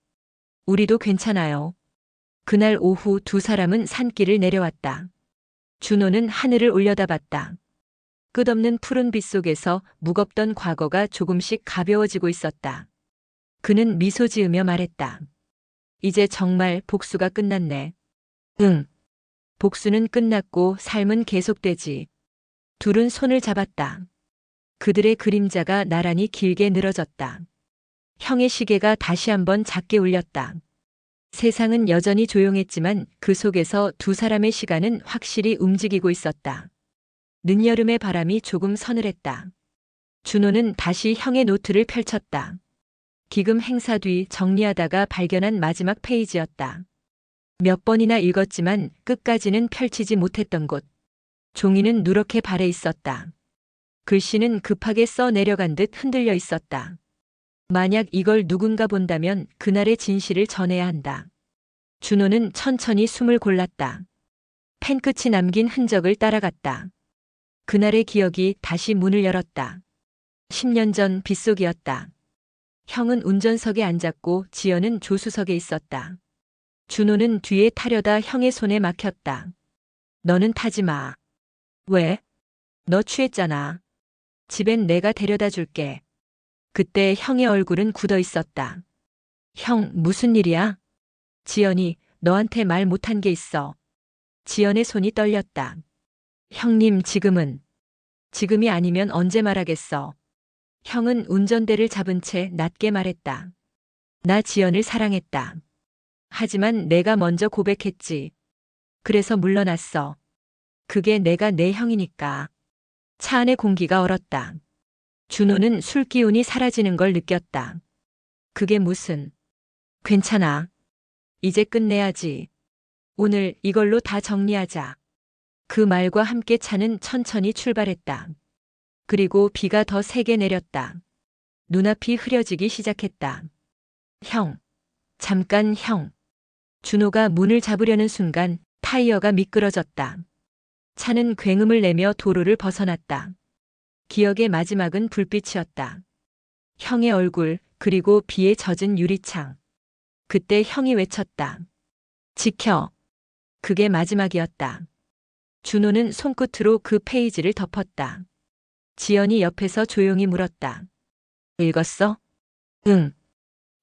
[SPEAKER 1] 우리도 괜찮아요. 그날 오후 두 사람은 산길을 내려왔다. 준호는 하늘을 올려다봤다. 끝없는 푸른 빛 속에서 무겁던 과거가 조금씩 가벼워지고 있었다. 그는 미소 지으며 말했다. 이제 정말 복수가 끝났네. 응. 복수는 끝났고 삶은 계속되지. 둘은 손을 잡았다. 그들의 그림자가 나란히 길게 늘어졌다. 형의 시계가 다시 한번 작게 울렸다. 세상은 여전히 조용했지만 그 속에서 두 사람의 시간은 확실히 움직이고 있었다. 늦여름의 바람이 조금 서늘했다. 준호는 다시 형의 노트를 펼쳤다. 기금 행사 뒤 정리하다가 발견한 마지막 페이지였다. 몇 번이나 읽었지만 끝까지는 펼치지 못했던 곳. 종이는 누렇게 발해 있었다. 글씨는 급하게 써 내려간 듯 흔들려 있었다. 만약 이걸 누군가 본다면 그날의 진실을 전해야 한다. 준호는 천천히 숨을 골랐다. 펜끝이 남긴 흔적을 따라갔다. 그날의 기억이 다시 문을 열었다. 10년 전 빗속이었다. 형은 운전석에 앉았고 지연은 조수석에 있었다. 준호는 뒤에 타려다 형의 손에 막혔다. 너는 타지 마. 왜? 너 취했잖아. 집엔 내가 데려다 줄게. 그때 형의 얼굴은 굳어 있었다. 형, 무슨 일이야? 지연이, 너한테 말 못한 게 있어. 지연의 손이 떨렸다. 형님, 지금이 아니면 언제 말하겠어. 형은 운전대를 잡은 채 낮게 말했다. 나 지연을 사랑했다. 하지만 내가 먼저 고백했지. 그래서 물러났어. 그게 내가 내 형이니까. 차 안의 공기가 얼었다. 준호는 술 기운이 사라지는 걸 느꼈다. 그게 무슨. 괜찮아. 이제 끝내야지. 오늘 이걸로 다 정리하자. 그 말과 함께 차는 천천히 출발했다. 그리고 비가 더 세게 내렸다. 눈앞이 흐려지기 시작했다. 형. 잠깐 형. 준호가 문을 잡으려는 순간 타이어가 미끄러졌다. 차는 굉음을 내며 도로를 벗어났다. 기억의 마지막은 불빛이었다. 형의 얼굴, 그리고 비에 젖은 유리창. 그때 형이 외쳤다. 지켜. 그게 마지막이었다. 준호는 손끝으로 그 페이지를 덮었다. 지연이 옆에서 조용히 물었다. 읽었어? 응.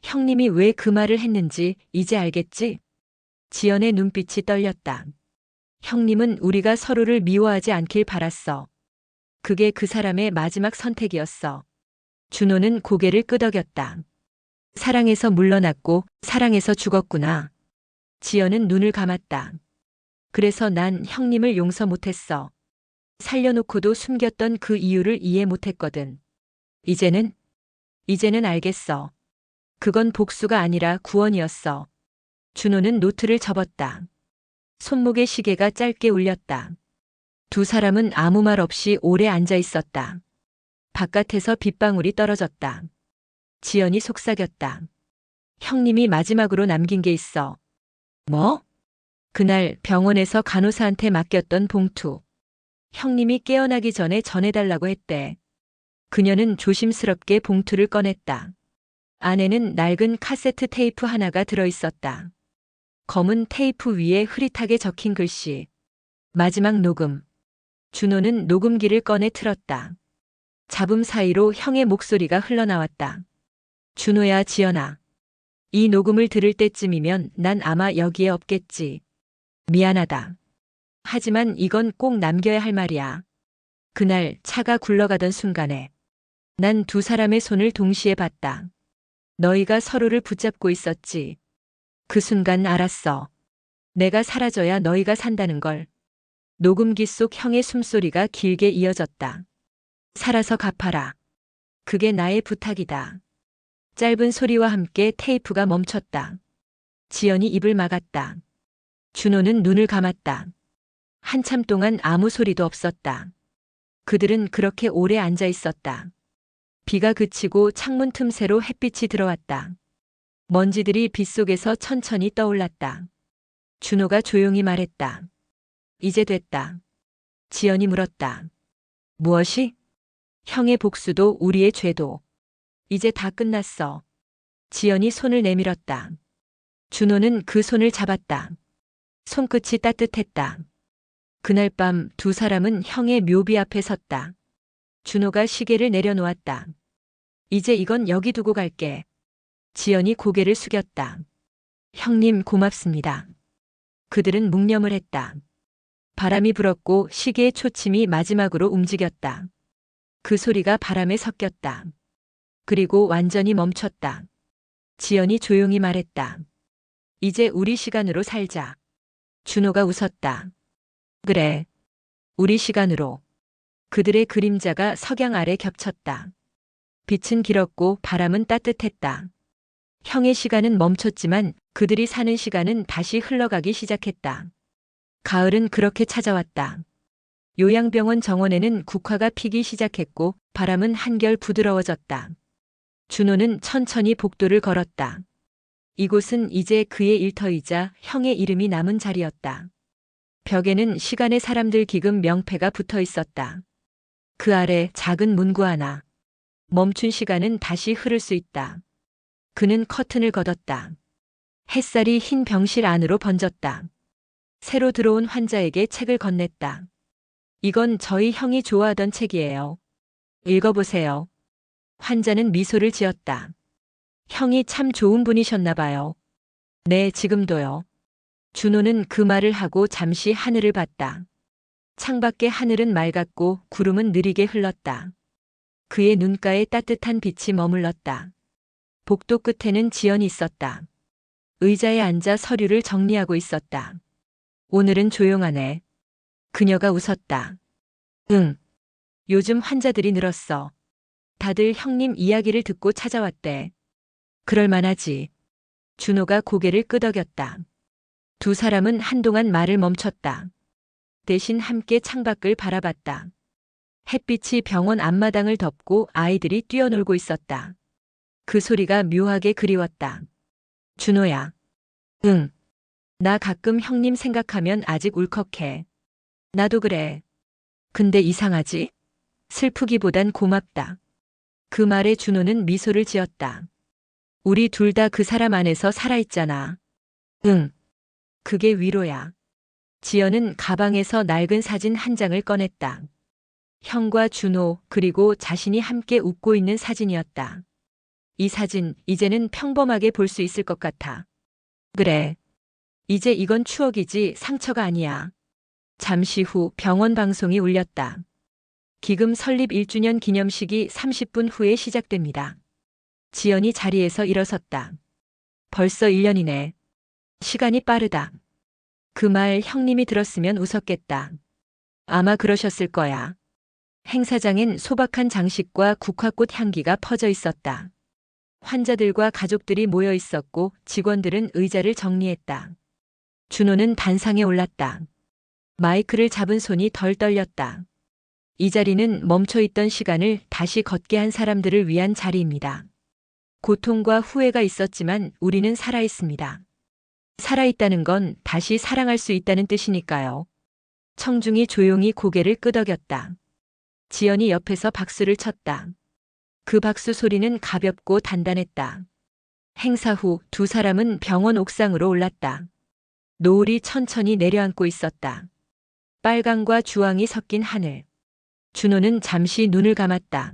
[SPEAKER 1] 형님이 왜 그 말을 했는지 이제 알겠지? 지연의 눈빛이 떨렸다. 형님은 우리가 서로를 미워하지 않길 바랐어. 그게 그 사람의 마지막 선택이었어. 준호는 고개를 끄덕였다. 사랑해서 물러났고 사랑해서 죽었구나. 지연은 눈을 감았다. 그래서 난 형님을 용서 못했어. 살려놓고도 숨겼던 그 이유를 이해 못했거든. 이제는 알겠어. 그건 복수가 아니라 구원이었어. 준호는 노트를 접었다. 손목의 시계가 짧게 울렸다. 두 사람은 아무 말 없이 오래 앉아 있었다. 바깥에서 빗방울이 떨어졌다. 지연이 속삭였다. 형님이 마지막으로 남긴 게 있어. 뭐? 그날 병원에서 간호사한테 맡겼던 봉투. 형님이 깨어나기 전에 전해달라고 했대. 그녀는 조심스럽게 봉투를 꺼냈다. 안에는 낡은 카세트 테이프 하나가 들어있었다. 검은 테이프 위에 흐릿하게 적힌 글씨. 마지막 녹음. 준호는 녹음기를 꺼내 틀었다. 잡음 사이로 형의 목소리가 흘러나왔다. 준호야, 지연아. 이 녹음을 들을 때쯤이면 난 아마 여기에 없겠지. 미안하다. 하지만 이건 꼭 남겨야 할 말이야. 그날 차가 굴러가던 순간에 난 두 사람의 손을 동시에 봤다. 너희가 서로를 붙잡고 있었지. 그 순간 알았어. 내가 사라져야 너희가 산다는 걸. 녹음기 속 형의 숨소리가 길게 이어졌다. 살아서 갚아라. 그게 나의 부탁이다. 짧은 소리와 함께 테이프가 멈췄다. 지연이 입을 막았다. 준호는 눈을 감았다. 한참 동안 아무 소리도 없었다. 그들은 그렇게 오래 앉아 있었다. 비가 그치고 창문 틈새로 햇빛이 들어왔다. 먼지들이 빗속에서 천천히 떠올랐다. 준호가 조용히 말했다. 이제 됐다. 지연이 물었다. 무엇이? 형의 복수도 우리의 죄도. 이제 다 끝났어. 지연이 손을 내밀었다. 준호는 그 손을 잡았다. 손끝이 따뜻했다. 그날 밤 두 사람은 형의 묘비 앞에 섰다. 준호가 시계를 내려놓았다. 이제 이건 여기 두고 갈게. 지연이 고개를 숙였다. 형님 고맙습니다. 그들은 묵념을 했다. 바람이 불었고 시계의 초침이 마지막으로 움직였다. 그 소리가 바람에 섞였다. 그리고 완전히 멈췄다. 지연이 조용히 말했다. 이제 우리 시간으로 살자. 준호가 웃었다. 그래. 우리 시간으로. 그들의 그림자가 석양 아래 겹쳤다. 빛은 길었고 바람은 따뜻했다. 형의 시간은 멈췄지만 그들이 사는 시간은 다시 흘러가기 시작했다. 가을은 그렇게 찾아왔다. 요양병원 정원에는 국화가 피기 시작했고 바람은 한결 부드러워졌다. 준호는 천천히 복도를 걸었다. 이곳은 이제 그의 일터이자 형의 이름이 남은 자리였다. 벽에는 시간의 사람들 기금 명패가 붙어 있었다. 그 아래 작은 문구 하나. 멈춘 시간은 다시 흐를 수 있다. 그는 커튼을 걷었다. 햇살이 흰 병실 안으로 번졌다. 새로 들어온 환자에게 책을 건넸다. 이건 저희 형이 좋아하던 책이에요. 읽어보세요. 환자는 미소를 지었다. 형이 참 좋은 분이셨나 봐요. 네, 지금도요. 준호는 그 말을 하고 잠시 하늘을 봤다. 창밖의 하늘은 맑았고 구름은 느리게 흘렀다. 그의 눈가에 따뜻한 빛이 머물렀다. 복도 끝에는 지연이 있었다. 의자에 앉아 서류를 정리하고 있었다. 오늘은 조용하네. 그녀가 웃었다. 응. 요즘 환자들이 늘었어. 다들 형님 이야기를 듣고 찾아왔대. 그럴만하지. 준호가 고개를 끄덕였다. 두 사람은 한동안 말을 멈췄다. 대신 함께 창밖을 바라봤다. 햇빛이 병원 앞마당을 덮고 아이들이 뛰어놀고 있었다. 그 소리가 묘하게 그리웠다. 준호야. 응. 나 가끔 형님 생각하면 아직 울컥해. 나도 그래. 근데 이상하지? 슬프기보단 고맙다. 그 말에 준호는 미소를 지었다. 우리 둘 다 그 사람 안에서 살아있잖아. 응. 그게 위로야. 지연은 가방에서 낡은 사진 한 장을 꺼냈다. 형과 준호 그리고 자신이 함께 웃고 있는 사진이었다. 이 사진 이제는 평범하게 볼 수 있을 것 같아. 그래. 이제 이건 추억이지 상처가 아니야. 잠시 후 병원 방송이 울렸다. 기금 설립 1주년 기념식이 30분 후에 시작됩니다. 지연이 자리에서 일어섰다. 벌써 1년이네. 시간이 빠르다. 그 말 형님이 들었으면 웃었겠다. 아마 그러셨을 거야. 행사장엔 소박한 장식과 국화꽃 향기가 퍼져 있었다. 환자들과 가족들이 모여 있었고 직원들은 의자를 정리했다. 준호는 단상에 올랐다. 마이크를 잡은 손이 덜 떨렸다. 이 자리는 멈춰있던 시간을 다시 걷게 한 사람들을 위한 자리입니다. 고통과 후회가 있었지만 우리는 살아있습니다. 살아있다는 건 다시 사랑할 수 있다는 뜻이니까요. 청중이 조용히 고개를 끄덕였다. 지연이 옆에서 박수를 쳤다. 그 박수 소리는 가볍고 단단했다. 행사 후 두 사람은 병원 옥상으로 올랐다. 노을이 천천히 내려앉고 있었다. 빨강과 주황이 섞인 하늘. 준호는 잠시 눈을 감았다.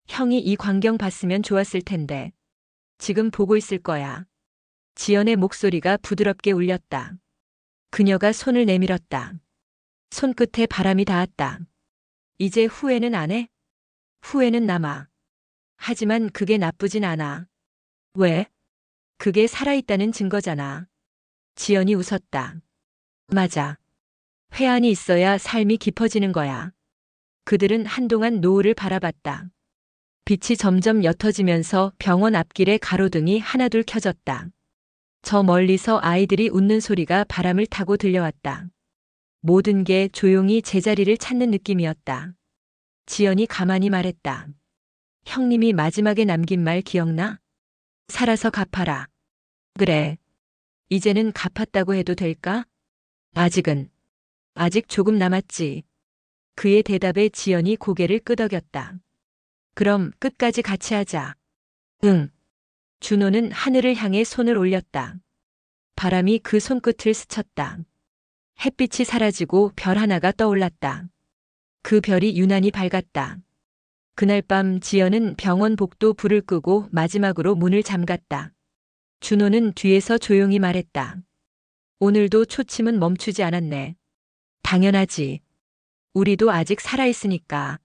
[SPEAKER 1] 형이 이 광경 봤으면 좋았을 텐데. 지금 보고 있을 거야. 지연의 목소리가 부드럽게 울렸다. 그녀가 손을 내밀었다. 손끝에 바람이 닿았다. 이제 후회는 안 해? 후회는 남아. 하지만 그게 나쁘진 않아. 왜? 그게 살아있다는 증거잖아. 지연이 웃었다. 맞아. 회한이 있어야 삶이 깊어지는 거야. 그들은 한동안 노을을 바라봤다. 빛이 점점 옅어지면서 병원 앞길에 가로등이 하나둘 켜졌다. 저 멀리서 아이들이 웃는 소리가 바람을 타고 들려왔다. 모든 게 조용히 제자리를 찾는 느낌이었다. 지연이 가만히 말했다. 형님이 마지막에 남긴 말 기억나? 살아서 갚아라. 그래. 이제는 갚았다고 해도 될까? 아직은. 아직 조금 남았지. 그의 대답에 지연이 고개를 끄덕였다. 그럼 끝까지 같이 하자. 응. 준호는 하늘을 향해 손을 올렸다. 바람이 그 손끝을 스쳤다. 햇빛이 사라지고 별 하나가 떠올랐다. 그 별이 유난히 밝았다. 그날 밤 지연은 병원 복도 불을 끄고 마지막으로 문을 잠갔다. 준호는 뒤에서 조용히 말했다. 오늘도 초침은 멈추지 않았네. 당연하지. 우리도 아직 살아있으니까.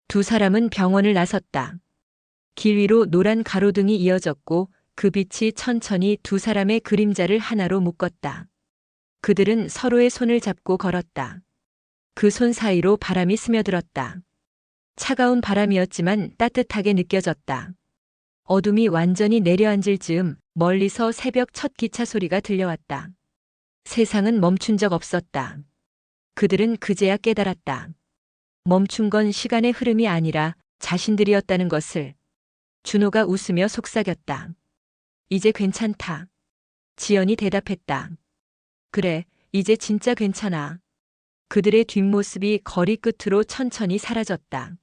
[SPEAKER 1] 두 사람은 병원을 나섰다. 길 위로 노란 가로등이 이어졌고 그 빛이 천천히 두 사람의 그림자를 하나로 묶었다. 그들은 서로의 손을 잡고 걸었다. 그 손 사이로 바람이 스며들었다. 차가운 바람이었지만 따뜻하게 느껴졌다. 어둠이 완전히 내려앉을 즈음 멀리서 새벽 첫 기차 소리가 들려왔다. 세상은 멈춘 적 없었다. 그들은 그제야 깨달았다. 멈춘 건 시간의 흐름이 아니라 자신들이었다는 것을. 준호가 웃으며 속삭였다. 이제 괜찮다. 지연이 대답했다. 그래, 이제 진짜 괜찮아. 그들의 뒷모습이 거리 끝으로 천천히 사라졌다.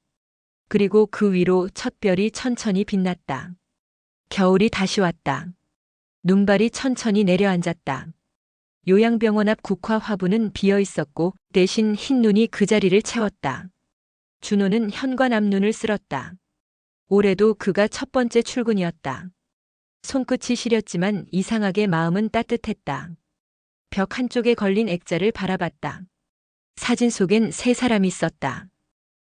[SPEAKER 1] 그리고 그 위로 첫 별이 천천히 빛났다. 겨울이 다시 왔다. 눈발이 천천히 내려앉았다. 요양병원 앞 국화 화분은 비어 있었고 대신 흰 눈이 그 자리를 채웠다. 준호는 현관 앞 눈을 쓸었다. 올해도 그가 첫 번째 출근이었다. 손끝이 시렸지만 이상하게 마음은 따뜻했다. 벽 한쪽에 걸린 액자를 바라봤다. 사진 속엔 세 사람이 있었다.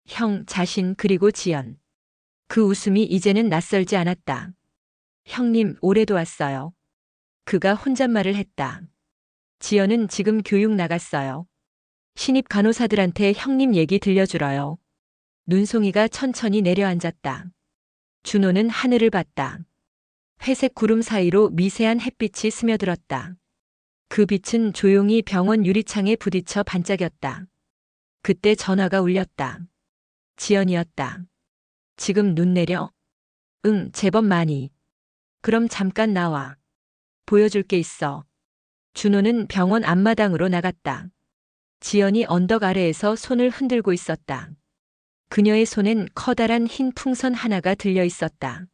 [SPEAKER 1] 형, 자신 그리고 지연. 그 웃음이 이제는 낯설지 않았다. 형님, 올해도 왔어요. 그가 혼잣말을 했다. 지연은 지금 교육 나갔어요. 신입 간호사들한테 형님 얘기 들려주러요. 눈송이가 천천히 내려앉았다. 준호는 하늘을 봤다. 회색 구름 사이로 미세한 햇빛이 스며들었다. 그 빛은 조용히 병원 유리창에 부딪혀 반짝였다. 그때 전화가 울렸다. 지연이었다. 지금 눈 내려? 응, 제법 많이. 그럼 잠깐 나와. 보여줄 게 있어. 준호는 병원 앞마당으로 나갔다. 지연이 언덕 아래에서 손을 흔들고 있었다. 그녀의 손엔 커다란 흰 풍선 하나가 들려 있었다.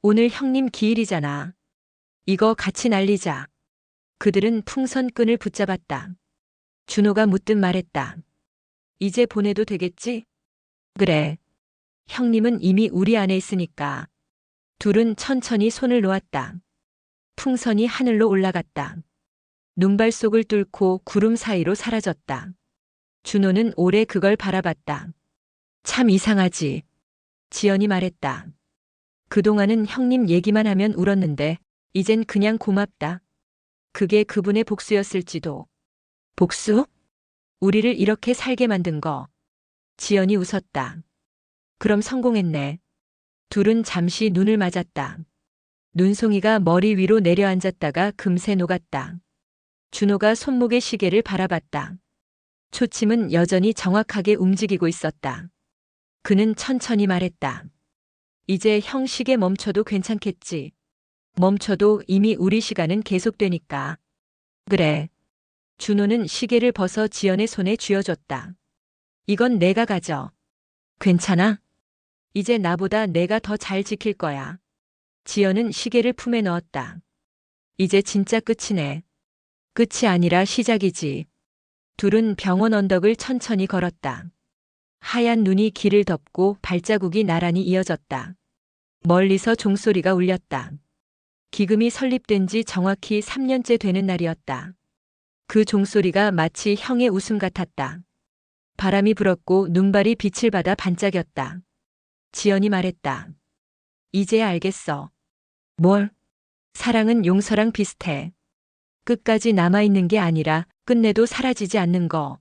[SPEAKER 1] 오늘 형님 기일이잖아. 이거 같이 날리자. 그들은 풍선 끈을 붙잡았다. 준호가 문득 말했다. 이제 보내도 되겠지? 그래. 형님은 이미 우리 안에 있으니까. 둘은 천천히 손을 놓았다. 풍선이 하늘로 올라갔다. 눈발 속을 뚫고 구름 사이로 사라졌다. 준호는 오래 그걸 바라봤다. 참 이상하지. 지연이 말했다. 그동안은 형님 얘기만 하면 울었는데 이젠 그냥 고맙다. 그게 그분의 복수였을지도. 복수? 우리를 이렇게 살게 만든 거. 지연이 웃었다. 그럼 성공했네. 둘은 잠시 눈을 맞았다. 눈송이가 머리 위로 내려앉았다가 금세 녹았다. 준호가 손목의 시계를 바라봤다. 초침은 여전히 정확하게 움직이고 있었다. 그는 천천히 말했다. 이제 형 시계 멈춰도 괜찮겠지. 멈춰도 이미 우리 시간은 계속되니까. 그래. 준호는 시계를 벗어 지연의 손에 쥐어줬다. 이건 내가 가져. 괜찮아? 이제 나보다 내가 더 잘 지킬 거야. 지연은 시계를 품에 넣었다. 이제 진짜 끝이네. 끝이 아니라 시작이지. 둘은 병원 언덕을 천천히 걸었다. 하얀 눈이 길을 덮고 발자국이 나란히 이어졌다. 멀리서 종소리가 울렸다. 기금이 설립된 지 정확히 3년째 되는 날이었다. 그 종소리가 마치 형의 웃음 같았다. 바람이 불었고 눈발이 빛을 받아 반짝였다. 지연이 말했다. 이제야 알겠어. 뭘? 사랑은 용서랑 비슷해. 끝까지 남아있는 게 아니라 끝내도 사라지지 않는 거.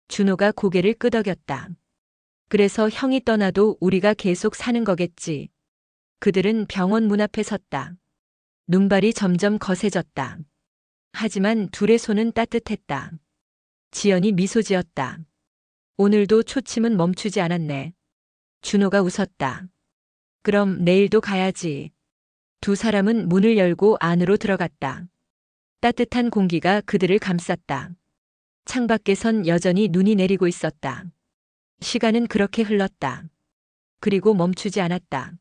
[SPEAKER 1] 준호가 고개를 끄덕였다. 그래서 형이 떠나도 우리가 계속 사는 거겠지. 그들은 병원 문 앞에 섰다. 눈발이 점점 거세졌다. 하지만 둘의 손은 따뜻했다. 지연이 미소 지었다. 오늘도 초침은 멈추지 않았네. 준호가 웃었다. 그럼 내일도 가야지. 두 사람은 문을 열고 안으로 들어갔다. 따뜻한 공기가 그들을 감쌌다. 창밖에선 여전히 눈이 내리고 있었다. 시간은 그렇게 흘렀다. 그리고 멈추지 않았다.